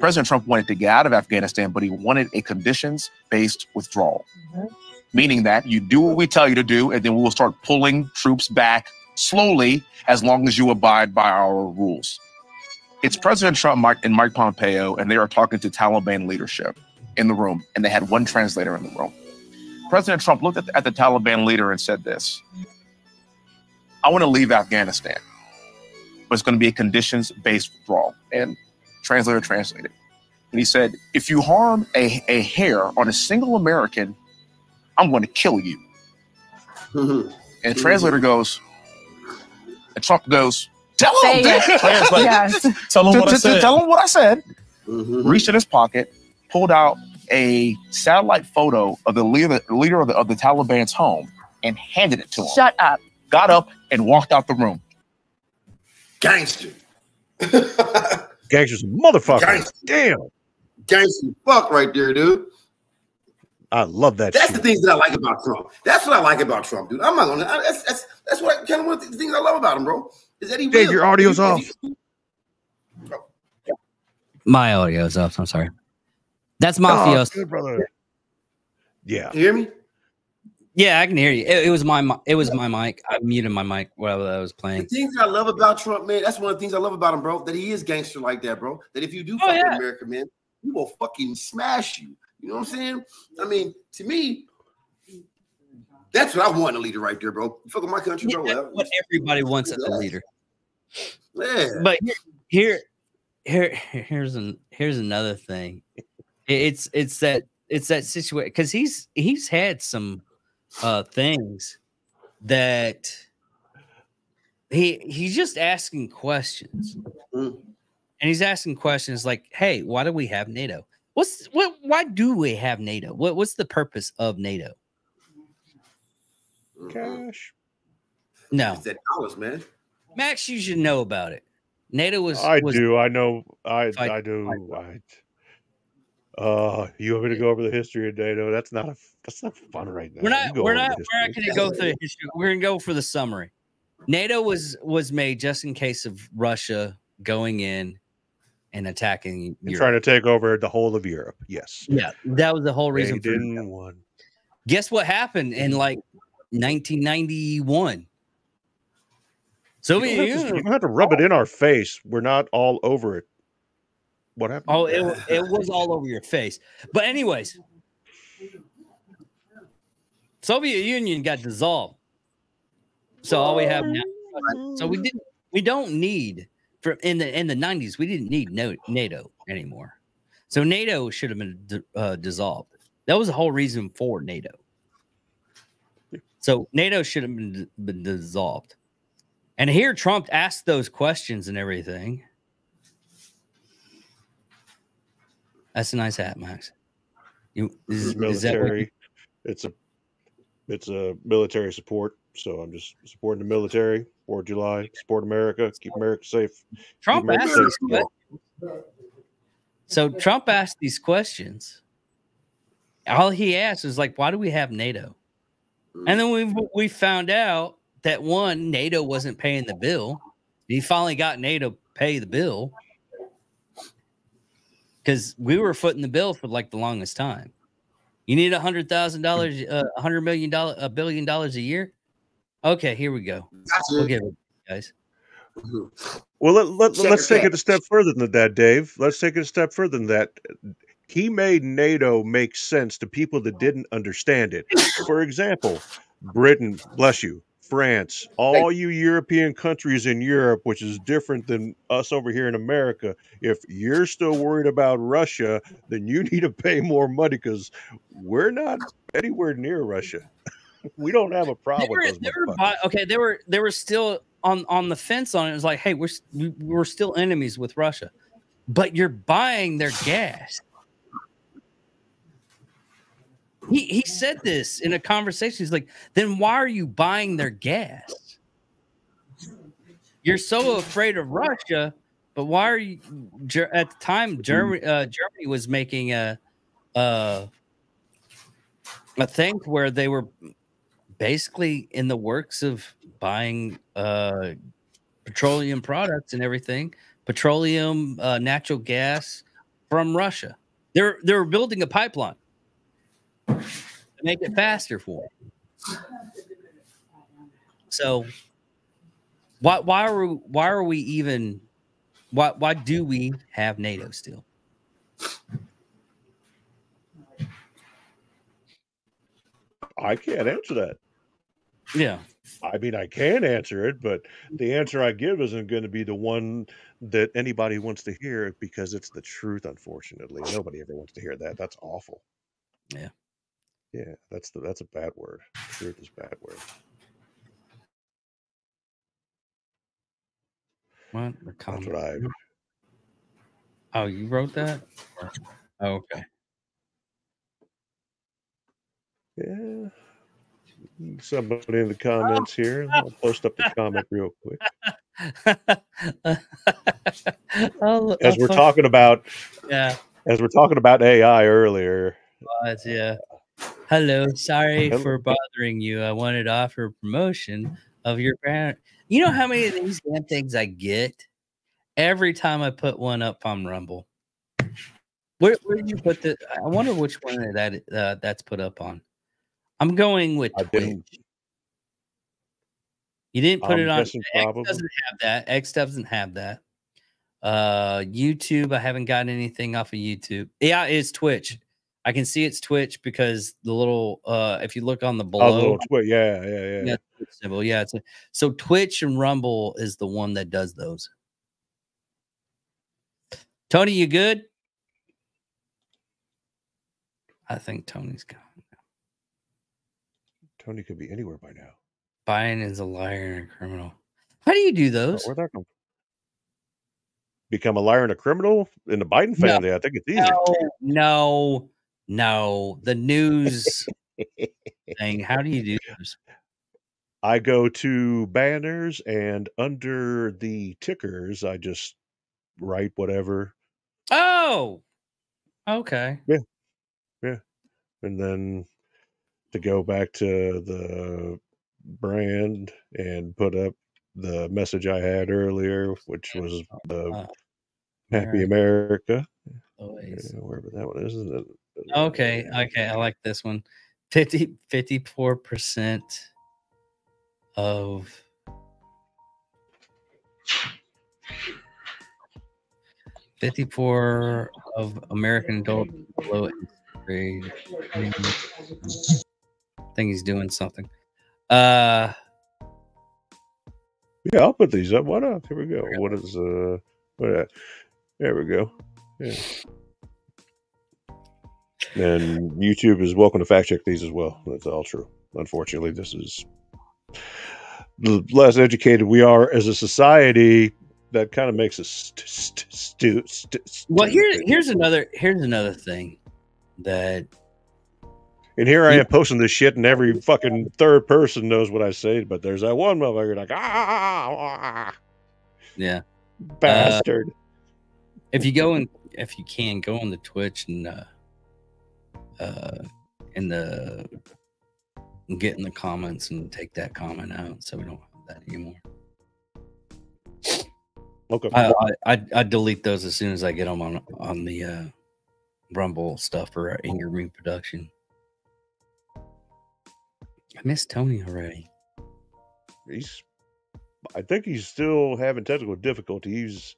S6: President Trump wanted to get out of Afghanistan, but he wanted a conditions-based withdrawal, meaning that you do what we tell you to do, and then we will start pulling troops back slowly as long as you abide by our rules. It's President Trump and Mike Pompeo, and they are talking to Taliban leadership in the room, and they had one translator in the room. President Trump looked at the Taliban leader and said this: I want to leave Afghanistan, but it's going to be a conditions-based withdrawal. And translator translated. And he said, if you harm a hair on a single American, I'm going to kill you. And translator goes, and Trump goes, tell him that. Tell him what I said. Reached in his pocket, pulled out a satellite photo of the leader of the Taliban's home and handed it to him.
S7: Shut up.
S6: Got up and walked out the room.
S4: Gangster.
S1: Gangster's a motherfucker.
S4: Gangster.
S1: Damn.
S4: Gangster fuck right there, dude.
S1: I love that
S4: That's
S1: shit.
S4: the things that I like about Trump. That's what I like about Trump, dude. I'm not gonna. That's what kind of one of the things I love about him, bro. Is that he
S1: Dave,
S4: will.
S1: your audio's
S4: If
S1: off.
S2: My audio's off. I'm sorry. That's
S1: Oh,
S2: Mafioso.
S1: good brother. Yeah.
S4: You hear me?
S2: Yeah, I can hear you. It was my mic. I muted my mic while I was
S4: The
S2: playing.
S4: things that I love about Trump, man, that's one of the things I love about him, bro. That he is gangster like that, bro. That if you do fuck with America, man, he will fucking smash you. You know what I'm saying? I mean, to me, that's what I want in a leader right there, bro. You fuck with my country, bro.
S2: That's what everybody wants as a leader.
S4: Yeah.
S2: But here's another thing. It's that situation because he's had some things that he's just asking questions.
S4: Mm.
S2: And he's asking questions like, hey, why do we have NATO? Why do we have NATO? What's the purpose of NATO?
S1: Cash.
S2: No.
S4: It's that dollars, man.
S2: Max, you should know about it. NATO was
S1: I do. I know. I do. You want me to go over the history of NATO? That's not fun right now.
S2: We're not going to go through the history. We're going to go for the summary. NATO was made just in case of Russia going in and attacking
S1: and
S2: Europe.
S1: trying to take over the whole of Europe. Yes.
S2: Yeah, that was the whole reason.
S1: They didn't want.
S2: Guess what happened in like 1991? Soviet Union.
S1: You don't have to rub it in our face. We're not all over it. What happened?
S2: Oh, it was all over your face. But anyways, Soviet Union got dissolved. So all we have now. So we don't need in the 90s. We didn't need NATO anymore. So NATO should have been dissolved. That was the whole reason for NATO. So NATO should have been dissolved. And here Trump asked those questions and everything. That's a nice hat, Max. Is
S1: military. It's a military support. So I'm just supporting the military. 4th of July, support America, keep America safe.
S2: Trump asked these questions. So Trump asked these questions. All he asked was like, "Why do we have NATO?" And then we found out that one, NATO wasn't paying the bill. He finally got NATO to pay the bill because we were footing the bill for like the longest time. You need $100,000, $100 million, $1 billion a year. Okay, here we go. We'll give it, guys.
S1: Well, let's take it a step further than that, Dave. Let's take it a step further than that. He made NATO make sense to people that didn't understand it. For example, Britain, bless you, France, all you European countries in Europe, which is different than us over here in America. If you're still worried about Russia, then you need to pay more money because we're not anywhere near Russia. We don't have a problem with those.
S2: They were still on the fence on it. It was like, hey, we're still enemies with Russia, but you're buying their gas. He said this in a conversation. He's like, then why are you buying their gas? You're so afraid of Russia, but why are you? At the time, Germany was making a thing where they were basically in the works of buying petroleum products and everything, petroleum, natural gas from Russia. They were building a pipeline to make it faster for them. So why do we have NATO still?
S1: I can't answer that.
S2: Yeah.
S1: I mean, I can answer it, but the answer I give isn't going to be the one that anybody wants to hear because it's the truth, unfortunately. Nobody ever wants to hear that. That's awful.
S2: Yeah.
S1: Yeah, that's a bad word. Truth is a bad word.
S2: What?
S1: That's what I.
S2: Oh, you wrote that? Oh, okay.
S1: Yeah. Somebody in the comments here. I'll post up the comment real quick. As we're talking about AI earlier.
S2: Yeah. Hello, sorry
S1: Hello.
S2: for bothering you. I wanted to offer a promotion of your brand. You know how many of these damn things I get every time I put one up on Rumble? Where did you put the? I wonder which one that's put up on. I'm going with
S1: I
S2: Twitch.
S1: didn't.
S2: You didn't put
S1: I'm
S2: it on.
S1: guessing
S2: X
S1: probably.
S2: doesn't have that. X doesn't have that. YouTube, I haven't gotten anything off of YouTube. Yeah, it's Twitch. I can see it's Twitch because the little if you look on the
S1: Oh, the
S2: below,
S1: little twit. Yeah.
S2: yeah, Twitch symbol. Yeah, so Twitch and Rumble is the one that does those. Tony, you good? I think Tony's gone.
S1: Tony could be anywhere by now.
S2: Biden is a liar and a criminal. How do you do those?
S1: Where'd that come from? Become a liar and a criminal in the Biden family? I think it's easy.
S2: No. The news thing. How do you do those?
S1: I go to banners, and under the tickers, I just write whatever.
S2: Oh, okay.
S1: And then to go back to the brand and put up the message I had earlier, which was the Happy America. Wherever that one is.
S2: Okay. I like this one. 54% of American adults below 8th grade. I think he's doing something.
S1: Yeah, I'll put these up. Why not? Here we go. What is what? There we go. Yeah. And YouTube is welcome to fact check these as well. That's all true. Unfortunately, this is the less educated we are as a society. That kind of makes us
S2: well. Here's another thing that.
S1: And here I am posting this shit, and every fucking third person knows what I say. But there's that one motherfucker like
S2: yeah,
S1: bastard.
S2: If you can go on the Twitch and get in the comments and take that comment out, so we don't have that anymore.
S1: Okay.
S2: I delete those as soon as I get them on the Rumble stuff for Anger Me Production. I miss Tony already.
S1: I think he's still having technical difficulty. He's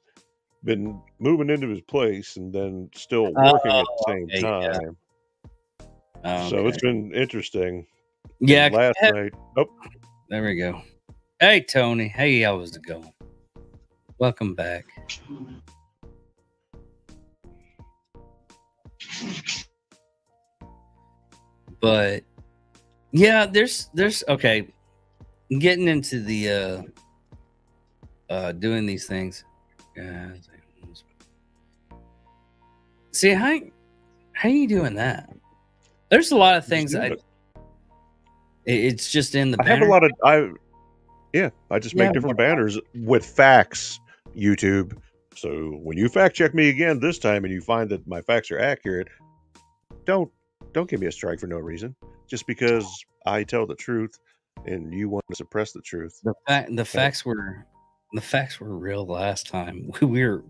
S1: been moving into his place and then still working at the same time.
S2: Yeah.
S1: So it's been interesting.
S2: Yeah.
S1: And last night. Oh,
S2: there we go. Hey, Tony. Hey, how's it going? Welcome back. But yeah, there's okay. Getting into the doing these things. See, how you doing that? There's a lot of things it's just in the banner.
S1: I have a lot of I just make different banners with facts, YouTube. So when you fact check me again this time and you find that my facts are accurate, don't give me a strike for no reason. Just because I tell the truth and you want to suppress the truth.
S2: The facts were real last time. We were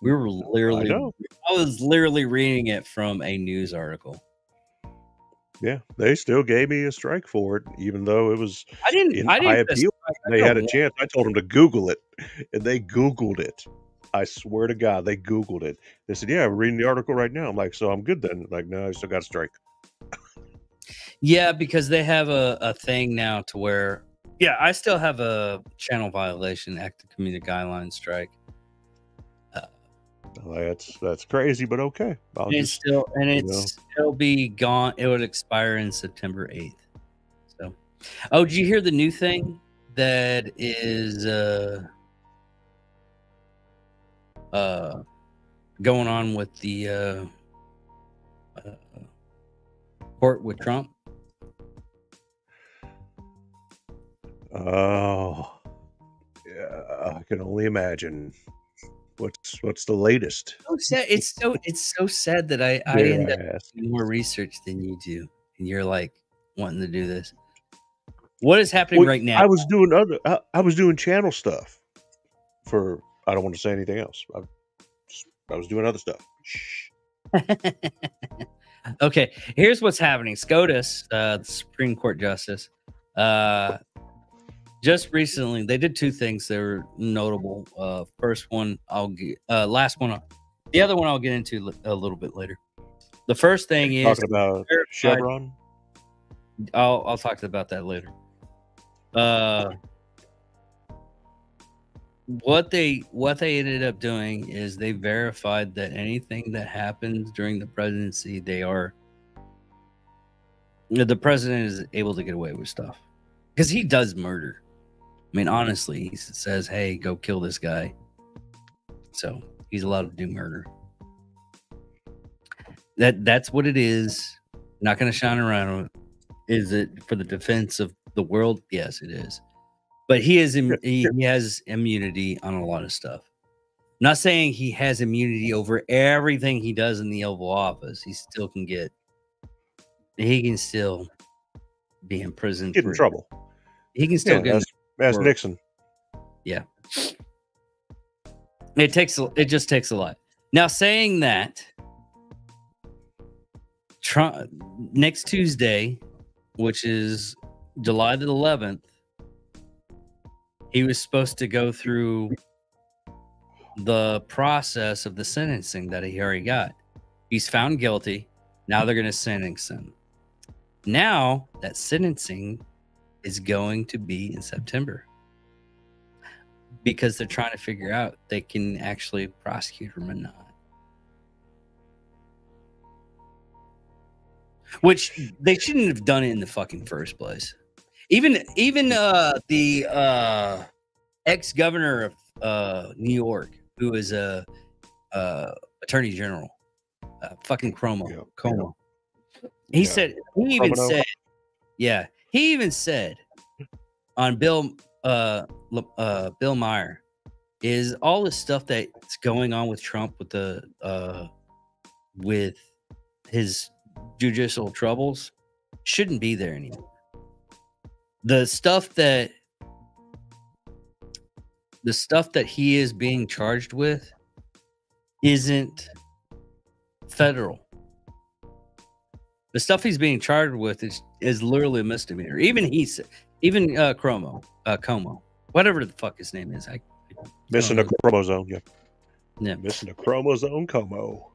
S2: literally I was literally reading it from a news article.
S1: Yeah, they still gave me a strike for it, even though it was.
S2: I didn't
S1: appeal. They had a chance. I told them to Google it, and they Googled it. I swear to God, they Googled it. They said, "Yeah, we're reading the article right now." I'm like, "So I'm good then?" Like, no, I still got a strike.
S2: Yeah, because they have a thing now to where, yeah, I still have a channel violation, active community guidelines strike.
S1: That's crazy, but okay.
S2: It'll be gone. It would expire in September 8th. So, oh, did you hear the new thing that is going on with the court with Trump?
S1: Oh, yeah, I can only imagine. What's the latest?
S2: So sad. It's so sad that I end up doing more research than you do. and you're like wanting to do this. What is happening right now?
S1: I was doing I was doing channel stuff for. I don't want to say anything else. I was doing other stuff. Shh.
S2: Okay, here's what's happening. SCOTUS, the Supreme Court Justice, just recently they did two things that were notable. First one, last one, the other one I'll get into a little bit later. The first thing is
S1: talking about Chevron.
S2: I'll talk about that later. What they ended up doing is they verified that anything that happens during the presidency, the president is able to get away with stuff because he does murder. I mean, honestly, he says, "Hey, go kill this guy," so he's allowed to do murder. That's what it is. Not going to shine around it. Is it for the defense of the world? Yes, it is. But he has immunity on a lot of stuff. I'm not saying he has immunity over everything he does in the Oval Office. He still can still be in prison.
S1: Get in trouble.
S2: He can still get
S1: as Nixon.
S2: Yeah. It just takes a lot. Now, saying that, Trump next Tuesday, which is July the 11th, he was supposed to go through the process of the sentencing that he already got. He's found guilty. Now they're going to sentence him. Now that sentencing is going to be in September because they're trying to figure out they can actually prosecute him or not. Which they shouldn't have done it in the fucking first place. Even the ex-governor of New York, who is a attorney general, fucking Cuomo. He even said on Bill Maher is all the stuff that's going on with Trump with his judicial troubles shouldn't be there anymore. The stuff that he is being charged with isn't federal. The stuff he's being charged with is literally a misdemeanor. Even Cuomo, whatever the fuck his name is,
S1: missing a chromosome. Yeah,
S2: missing
S1: a chromosome.
S2: Como.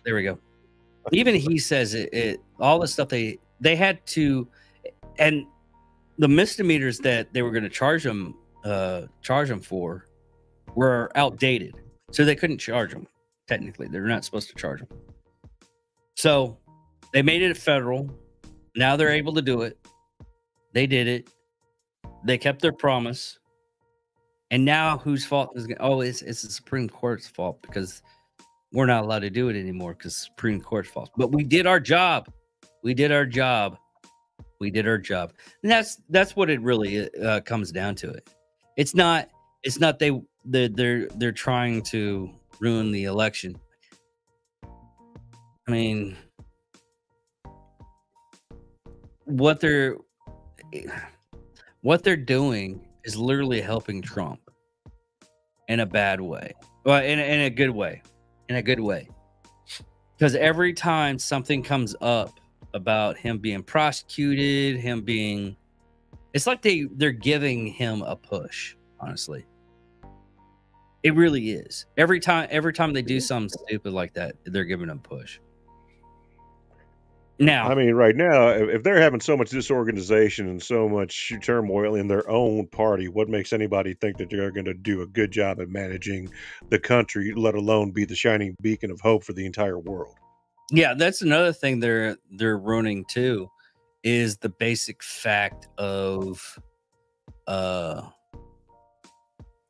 S2: There we go. Even he says it all the stuff they had to. And the misdemeanors that they were going to charge him for were outdated, so they couldn't charge him. Technically, they're not supposed to charge him. So they made it federal. Now they're able to do it. They did it. They kept their promise. And now whose fault is it? Oh, it's the Supreme Court's fault because we're not allowed to do it anymore because Supreme Court's fault. But we did our job. We did our job. And that's what it really comes down to. It's not they're trying to ruin the election. I mean, what they're doing is literally helping Trump in a bad way. Well, in a good way. Because every time something comes up about him being prosecuted, it's like they're giving him a push, honestly. It really is. Every time they do something stupid like that, they're giving him a push. Now,
S1: I mean, right now, if they're having so much disorganization and so much turmoil in their own party, what makes anybody think that they're going to do a good job at managing the country, let alone be the shining beacon of hope for the entire world?
S2: Yeah, that's another thing they're ruining too, is the basic fact of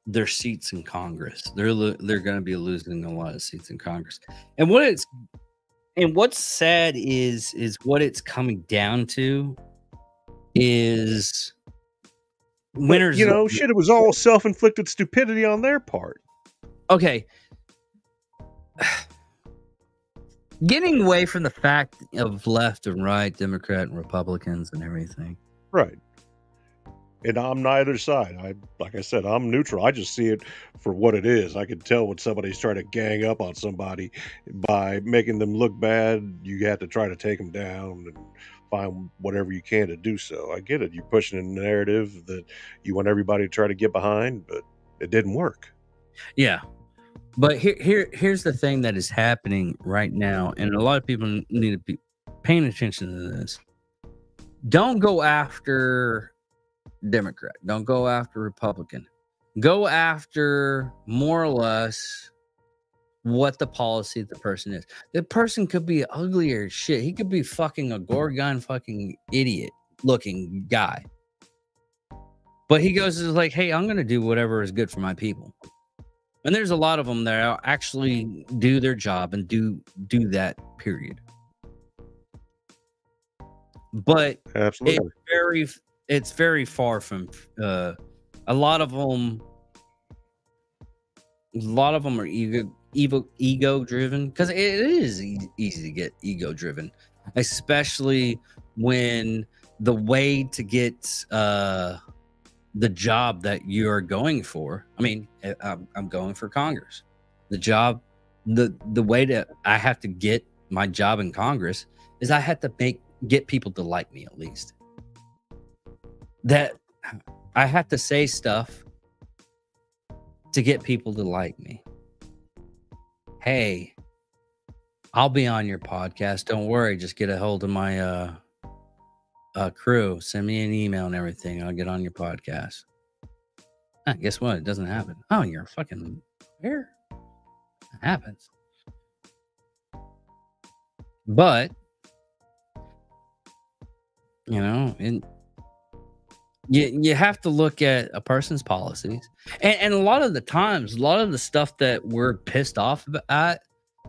S2: their seats in Congress. They're going to be losing a lot of seats in Congress. And what's sad is what it's coming down to is winners.
S1: But, shit, it was all self-inflicted stupidity on their part.
S2: Okay. Getting away from the fact of left and right, Democrat and Republicans and everything.
S1: Right. And I'm neither side. Like I said, I'm neutral. I just see it for what it is. I can tell when somebody's trying to gang up on somebody by making them look bad. You have to try to take them down and find whatever you can to do so. I get it. You're pushing a narrative that you want everybody to try to get behind, but it didn't work.
S2: Yeah. But here's the thing that is happening right now, and a lot of people need to be paying attention to this. Don't go after Democrat. Don't go after Republican. Go after more or less what the policy of the person is. The person could be uglier as shit. He could be fucking a Gorgon fucking idiot looking guy. But he goes is like, hey, I'm going to do whatever is good for my people. And there's a lot of them that actually do their job and do that, period. But
S1: Absolutely.
S2: it's very far from a lot of them are ego driven, because it is easy to get ego driven, especially when the way to get the job that you're going for. I mean, I'm going for Congress. The job, the way that I have to get my job in Congress is I have to get people to like me, at least. That I have to say stuff to get people to like me. Hey, I'll be on your podcast. Don't worry. Just get a hold of my crew. Send me an email and everything. I'll get on your podcast. Guess what? It doesn't happen. Oh, you're a fucking bear. It happens. But, you know, you have to look at a person's policies. And a lot of the times, a lot of the stuff that we're pissed off at,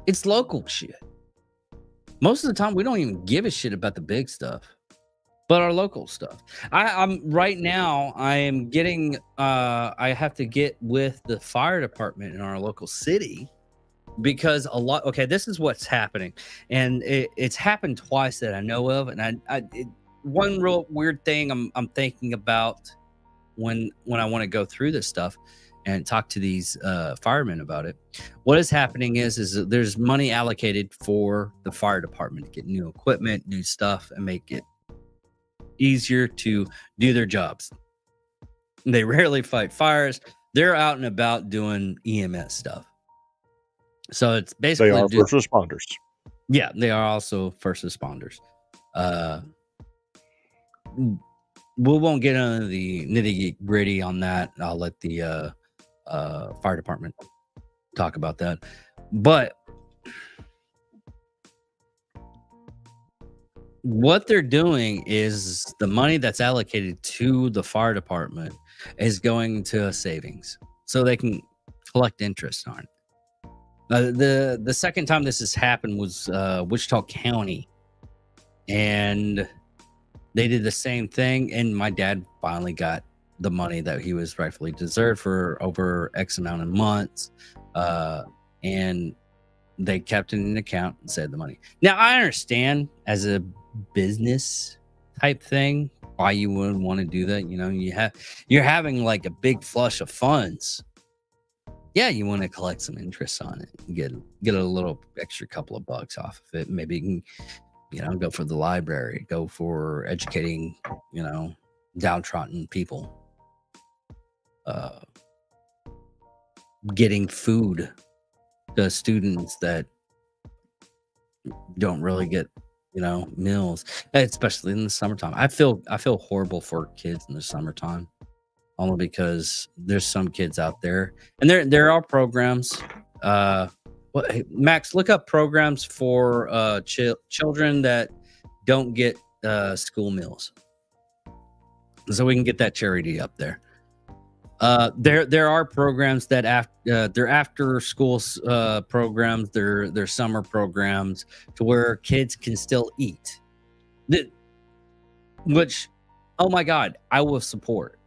S2: it's local shit. Most of the time, we don't even give a shit about the big stuff, but our local stuff. I'm right now, I am getting, I have to get with the fire department in our local city, because okay, this is what's happening. And it's happened twice that I know of. And one real weird thing I'm thinking about when I want to go through this stuff and talk to these firemen about it. What is happening is that there's money allocated for the fire department to get new equipment, new stuff, and make it easier to do their jobs. They rarely fight fires. They're out and about doing EMS stuff. So it's basically
S1: they are first responders.
S2: Yeah, they are also first responders. We won't get into the nitty gritty on that. I'll let the fire department talk about that. But what they're doing is the money that's allocated to the fire department is going to a savings, so they can collect interest on it. The second time this has happened was Wichita County, and they did the same thing, and my dad finally got the money that he was rightfully deserved for over X amount of months, and they kept it in an account and saved the money. Now, I understand as a business type thing why you would want to do that. You know, you're having like a big flush of funds. Yeah, you want to collect some interest on it and get a little extra couple of bucks off of it. Maybe you can, you know, go for the library, go for educating, you know, downtrodden people, getting food to students that don't really get, you know, meals, especially in the summertime. I feel horrible for kids in the summertime, only because there's some kids out there, and there are programs. Hey, Max, look up programs for children that don't get school meals, so we can get that charity up there. There are programs that they're after school programs, they're summer programs to where kids can still eat. Which, oh my God, I will support.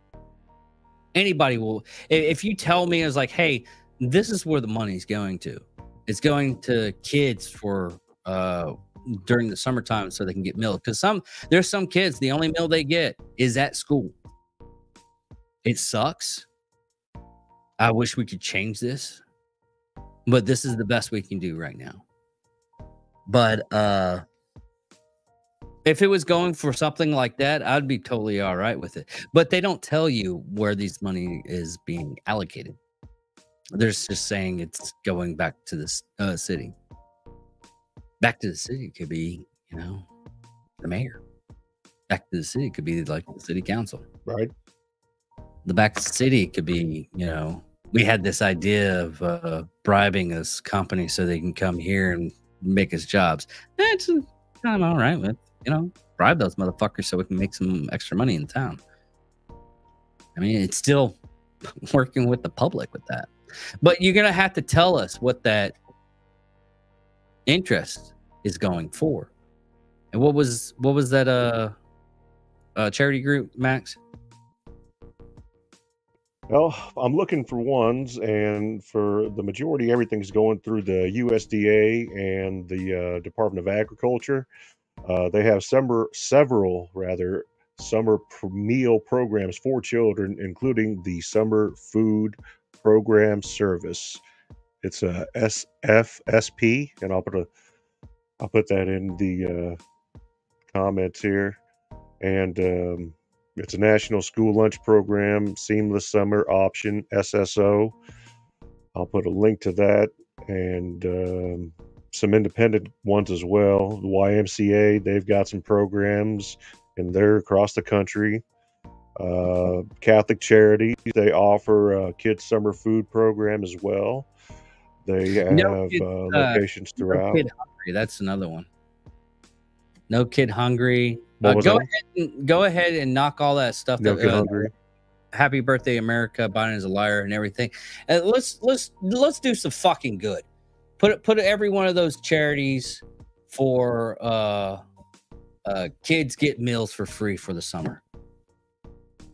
S2: Anybody will. If you tell me, it's like, hey, this is where the money's going to. It's going to kids for during the summertime so they can get milk. Because there's some kids, the only meal they get is at school. It sucks. I wish we could change this, but this is the best we can do right now. But if it was going for something like that, I'd be totally all right with it. But they don't tell you where these money is being allocated. They're just saying it's going back to the city. Back to the city could be, the mayor. Back to the city could be like the city council.
S1: Right.
S2: The back to the city could be, we had this idea of bribing this company so they can come here and make us jobs. That's kind of all right with, bribe those motherfuckers so we can make some extra money in town. I mean, it's still working with the public with that. But you're going to have to tell us what that interest is going for. And what was that charity group, Max?
S1: Well, I'm looking for ones, and for the majority, everything's going through the USDA and the Department of Agriculture. They have several summer meal programs for children, including the Summer Food Program Service. It's a SFSP, and I'll put that in the comments here. And it's a national school lunch program, seamless summer option, SSO. I'll put a link to that, and some independent ones as well. The YMCA, they've got some programs, and they're across the country. Catholic Charities, they offer a kids' summer food program as well. They have locations throughout.
S2: No Kid Hungry, that's another one. No Kid Hungry. Go ahead and knock all that stuff.
S1: No Kid Hungry.
S2: Happy Birthday America, Biden is a liar, and everything. And let's do some fucking good. Put every one of those charities for kids get meals for free for the summer.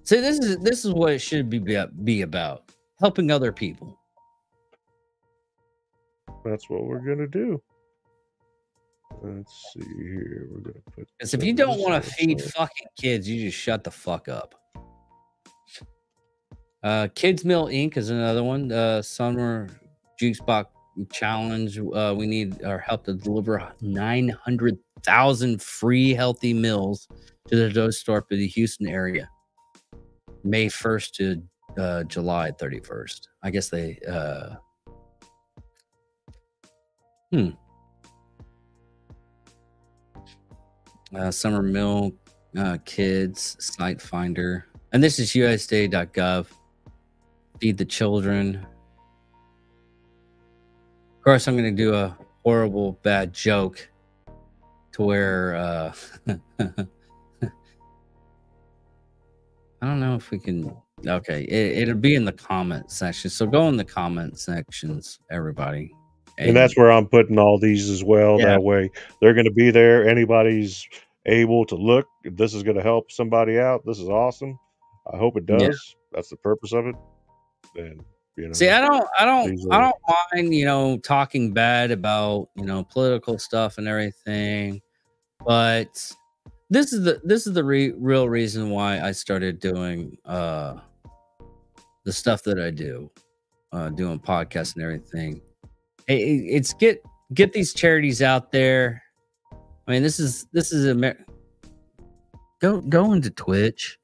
S2: See, this is what it should be about, helping other people.
S1: That's what we're gonna do. Let's see here. We're gonna put.
S2: Because if you don't want to feed fucking kids, you just shut the fuck up. Kids Meal Inc. is another one. Summer Juice Box Challenge. We need our help to deliver 900,000 free healthy meals to the Doe store for the Houston area. May 1st to July 31st. I guess they Summer Milk, Kids, Site Finder. And this is USDA.gov. Feed the Children. Of course, I'm going to do a horrible, bad joke to where I don't know if we can. Okay, it'll be in the comment section. So go in the comment sections, everybody.
S1: And that's where I'm putting all these as well.
S2: Yeah.
S1: That way they're going to be there. Anybody's able to look. If this is going to help somebody out, this is awesome. I hope it does.
S2: Yeah.
S1: That's the purpose of it. And
S2: see, I don't mind, talking bad about, political stuff and everything, but this is the real reason why I started doing the stuff that I do, doing podcasts and everything. It's get these charities out there. I mean, this is go into Twitch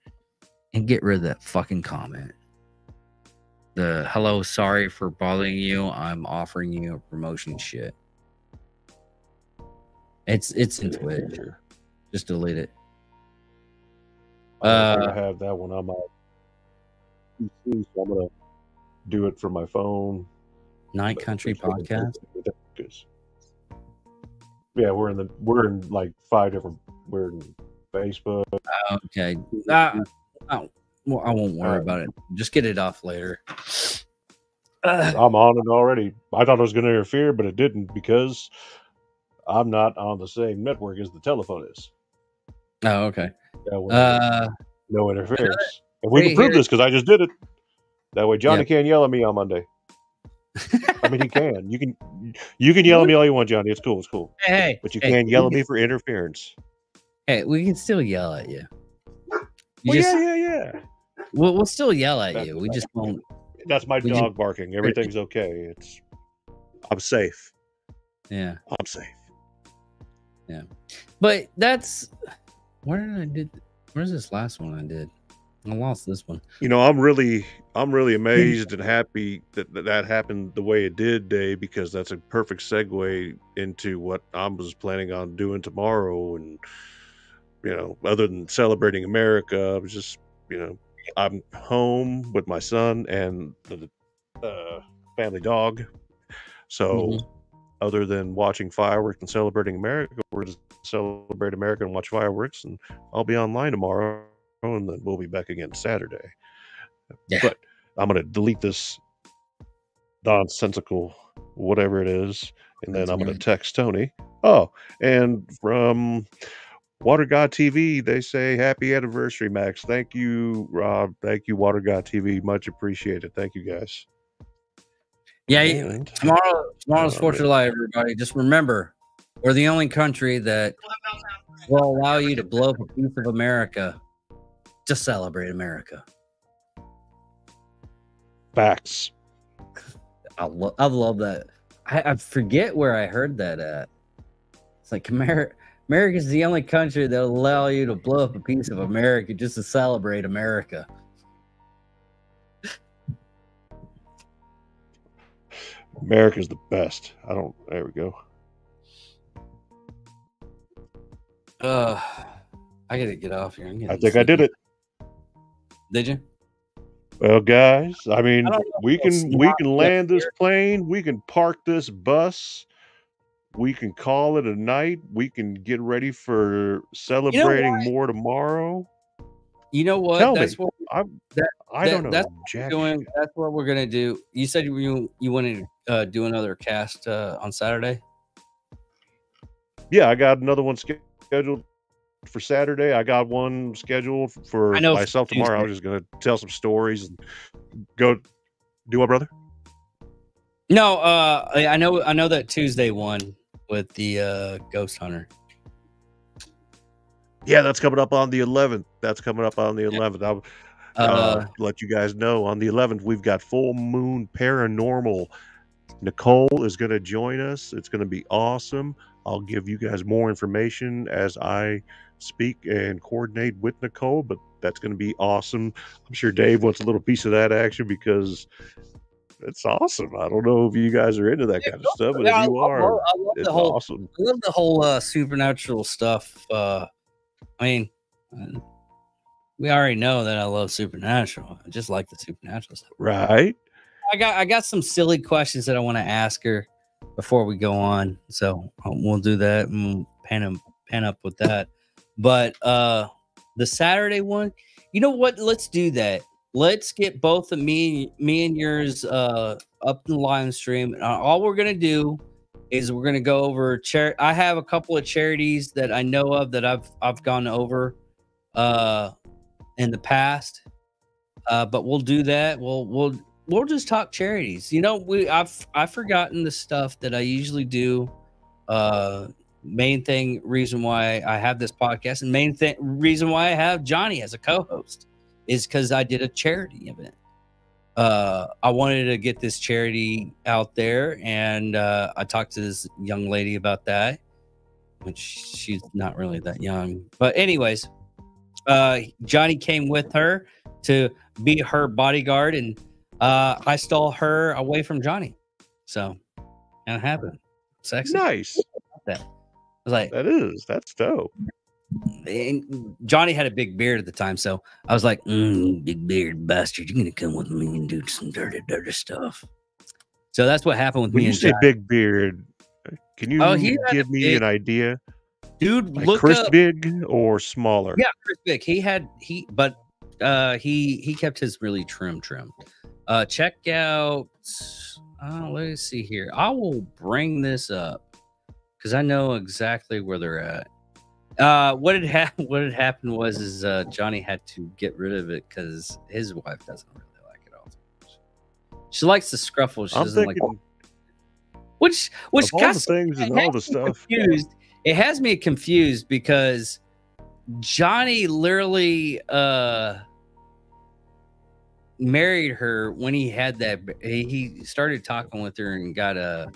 S2: and get rid of that fucking comment. The hello, sorry for bothering you. I'm offering you a promotion shit. It's in Twitch. Just delete it.
S1: I have that one on my PC, so I'm gonna do it from my phone.
S2: Night Country Podcast.
S1: Yeah, we're in like 5 different. We're in Facebook.
S2: Okay. Well, I won't worry about it. Just get it off later.
S1: I'm on it already. I thought it was going to interfere, but it didn't because I'm not on the same network as the telephone is.
S2: Oh, okay.
S1: No interference. And we can prove this because I just did it. That way Johnny can't yell at me on Monday. I mean, he can. You can yell at me all you want, Johnny. It's cool. It's cool.
S2: Hey,
S1: But you
S2: hey,
S1: can't yell at me for interference.
S2: Hey, we can still yell at you.
S1: Well, yeah.
S2: We'll still yell at
S1: That-
S2: you. We just won't.
S1: That's my
S2: We
S1: dog barking. Everything's okay. I'm safe.
S2: Yeah.
S1: I'm safe.
S2: But that's where's this last one I did? I lost this one.
S1: You know, I'm really amazed and happy that happened the way it did, Dave, because that's a perfect segue into what I was planning on doing tomorrow. And you know, other than celebrating America, I was just, you know, I'm home with my son and the family dog. So other than watching fireworks and celebrating America, we're just celebrate America and watch fireworks, and I'll be online tomorrow, and then we'll be back again Saturday.
S2: Yeah.
S1: But I'm gonna delete this nonsensical whatever it is, and then I'm gonna text Tony. Oh, and from Water God TV, they say happy anniversary, Max. Thank you, Rob. Thank you, Water God TV. Much appreciated. Thank you, guys.
S2: Yeah,
S1: And
S2: tomorrow's 4th of July, everybody. Just remember, we're the only country that will allow you to blow up a piece of America to celebrate America.
S1: facts.
S2: I love that. I forget where I heard that at. It's like America's the only country that will allow you to blow up a piece of America just to celebrate America.
S1: America's the best. There we go.
S2: I gotta get off here.
S1: I think I did it.
S2: Did you?
S1: Well, guys, I mean,
S2: I don't know
S1: we
S2: if it's
S1: can
S2: not
S1: land this
S2: here.
S1: plane. We can park this bus. We can call it a night. We can get ready for celebrating more tomorrow.
S2: You know what?
S1: Tell
S2: That's
S1: me.
S2: what
S1: I don't know.
S2: That's
S1: Jack
S2: doing.
S1: shit.
S2: That's what we're gonna do. You said you wanted to do another cast on Saturday.
S1: Yeah, I got another one scheduled for Saturday. I got one scheduled for
S2: I know
S1: myself tomorrow. I was just gonna tell some stories and go do what, brother?
S2: No, I know that Tuesday one with the Ghost Hunter.
S1: Yeah, that's coming up on the 11th. That's coming up on the 11th. I'll let you guys know on the 11th we've got Full Moon Paranormal. Nicole is going to join us. It's going to be awesome. I'll give you guys more information as I speak and coordinate with Nicole, but that's going to be awesome. I'm sure Dave wants a little piece of that action because it's awesome. I don't know if you guys are into that kind of stuff, but if you are, it's awesome.
S2: I love the whole supernatural stuff. I mean, we already know that I love supernatural. I just like the supernatural stuff.
S1: Right.
S2: I got some silly questions that I want to ask her before we go on, so we'll do that and we'll pan up with that. But the Saturday one, you know what? Let's do that. Let's get both of me and yours up in the live stream. All we're gonna do is we're gonna go over I have a couple of charities that I know of that I've gone over in the past, but we'll do that. We'll just talk charities. You know, I've forgotten the stuff that I usually do. Main reason why I have this podcast, and reason why I have Johnny as a co-host is because I did a charity event. I wanted to get this charity out there, and I talked to this young lady about that, which she's not really that young. But anyways, Johnny came with her to be her bodyguard, and I stole her away from Johnny. So that happened. Sexy.
S1: Nice.
S2: That. I was like,
S1: that's dope.
S2: And Johnny had a big beard at the time, so I was like, big beard bastard, you're gonna come with me and do some dirty stuff. So that's what happened with
S1: When
S2: me
S1: you
S2: and
S1: say
S2: Johnny.
S1: Big Beard, can you give me an idea?
S2: Dude,
S1: Like
S2: look
S1: Chris
S2: up,
S1: Big or smaller?
S2: yeah, Chris Big. He kept his really trim. Check out. Let's see here. I will bring this up because I know exactly where they're at. What had happened was Johnny had to get rid of it because his wife doesn't really like it all too much. She likes the scruffle. She
S1: I'm
S2: doesn't like
S1: thinking
S2: which
S1: of all the
S2: cuts-
S1: things and
S2: it
S1: all the
S2: has me
S1: stuff.
S2: confused. It has me confused because Johnny literally married her when he had that. He started talking with her and got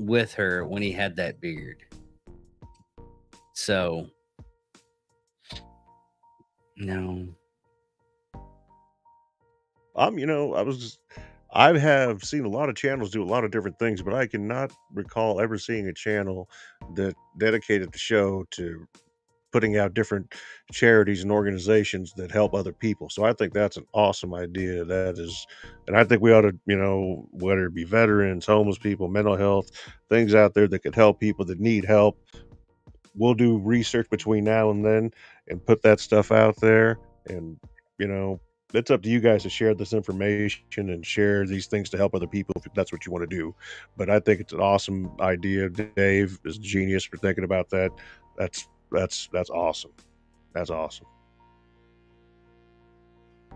S2: with her when he had that beard. So no.
S1: I have seen a lot of channels do a lot of different things, but I cannot recall ever seeing a channel that dedicated the show to putting out different charities and organizations that help other people. So I think that's an awesome idea. And I think we ought to, whether it be veterans, homeless people, mental health, things out there that could help people that need help. We'll do research between now and then and put that stuff out there. And, it's up to you guys to share this information and share these things to help other people if that's what you want to do. But I think it's an awesome idea. Dave is a genius for thinking about that. That's awesome. That's awesome.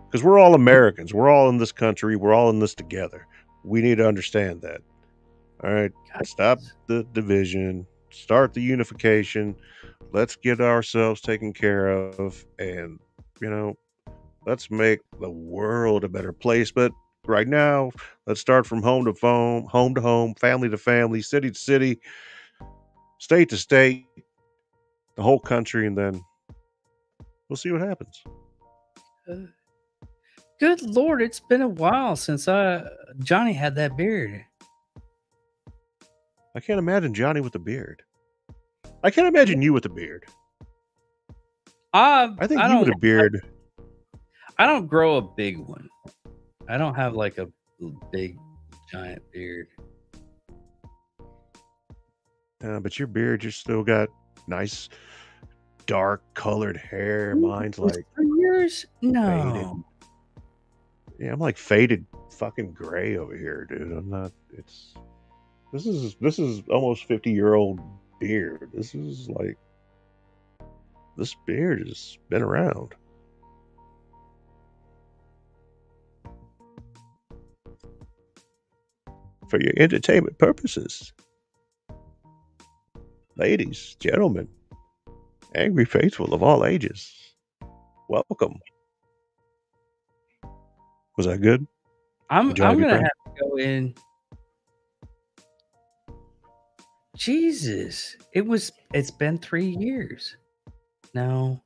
S1: Because we're all Americans. We're all in this country. We're all in this together. We need to understand that. All right. Stop the division. Start the unification. Let's get ourselves taken care of. And, let's make the world a better place. But right now, let's start from home to home, family to family, city to city, state to state, the whole country, and then we'll see what happens.
S2: Good Lord, it's been a while since Johnny had that beard.
S1: I can't imagine Johnny with a beard. I can't imagine you with a beard. I think you with a beard.
S2: I don't grow a big one. I don't have like a big giant beard.
S1: But your beard, you still got nice dark colored hair. Mine's like
S2: yours. No.
S1: Faded. Yeah, I'm like faded fucking gray over here, dude. I'm not. This is almost 50-year-old beard. This beard has been around. For your entertainment purposes. Ladies, gentlemen, angry faithful of all ages, welcome. Was that good?
S2: I'm gonna have to go in. Jesus, it's been 3 years. No.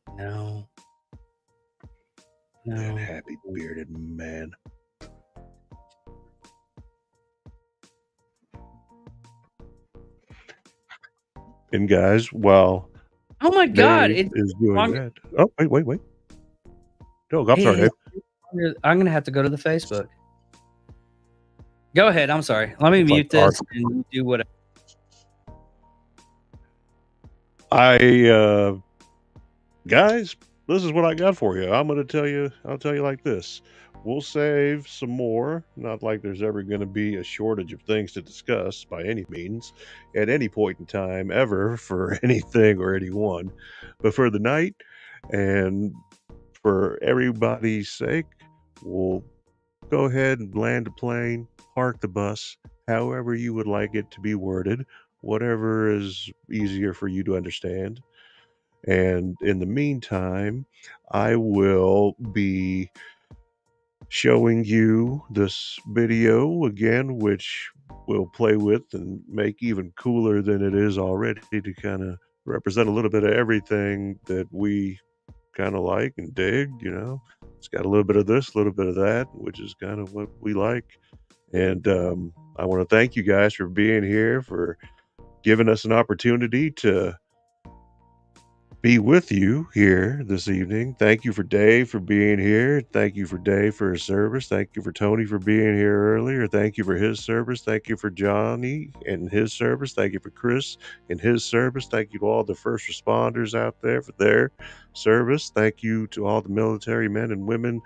S1: That happy bearded man. And guys, well,
S2: oh my God,
S1: Dave is doing that. Oh, wait. No, I'm sorry, Dave.
S2: I'm gonna have to go to the Facebook. Go ahead. I'm sorry. Let me mute this and do whatever.
S1: Guys, this is what I got for you. I'll tell you like this. We'll save some more. Not like there's ever going to be a shortage of things to discuss by any means at any point in time ever for anything or anyone. But for the night and for everybody's sake, we'll go ahead and land the plane, park the bus, however you would like it to be worded, whatever is easier for you to understand. And in the meantime, I will be showing you this video again, which we'll play with and make even cooler than it is already to kind of represent a little bit of everything that we kind of like and dig. It's got a little bit of this, a little bit of that, which is kind of what we like. And I want to thank you guys for being here, for giving us an opportunity to be with you here this evening. Thank you for Dave for being here. Thank you for Dave for his service. Thank you for Tony for being here earlier. Thank you for his service. Thank you for Johnny and his service. Thank you for Chris and his service. Thank you to all the first responders out there for their service. Thank you to all the military men and women,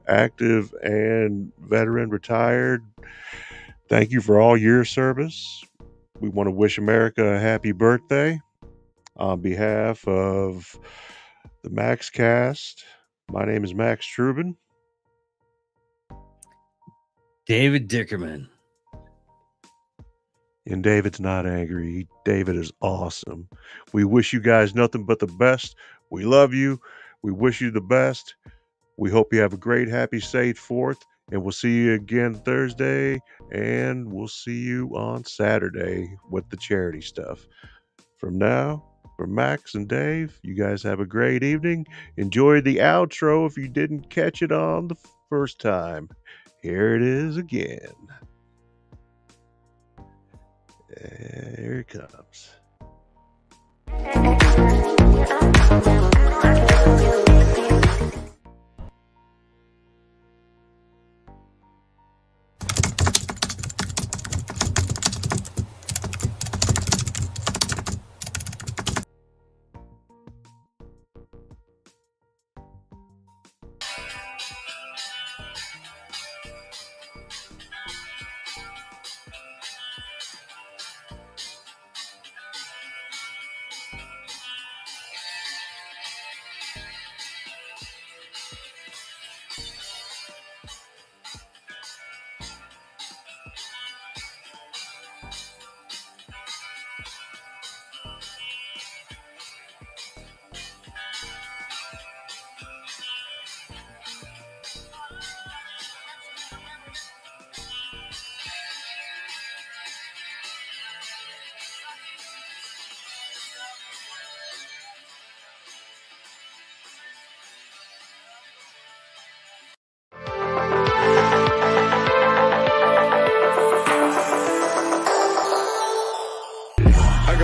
S1: active and veteran, retired. Thank you for all your service. We want to wish America a happy birthday. On behalf of the Max Cast, my name is Max Trubin.
S2: David Dickerman.
S1: And David's not angry. David is awesome. We wish you guys nothing but the best. We love you. We wish you the best. We hope you have a great, happy, safe 4th. And we'll see you again Thursday. And we'll see you on Saturday with the charity stuff. From Max and Dave, you guys have a great evening. Enjoy the outro if you didn't catch it on the first time. Here it is again. Here it comes.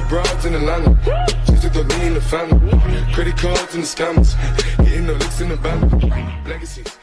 S3: Broads in Atlanta, just to throw me in the family. Credit cards and the scammers, getting no licks in the bank. Legacies.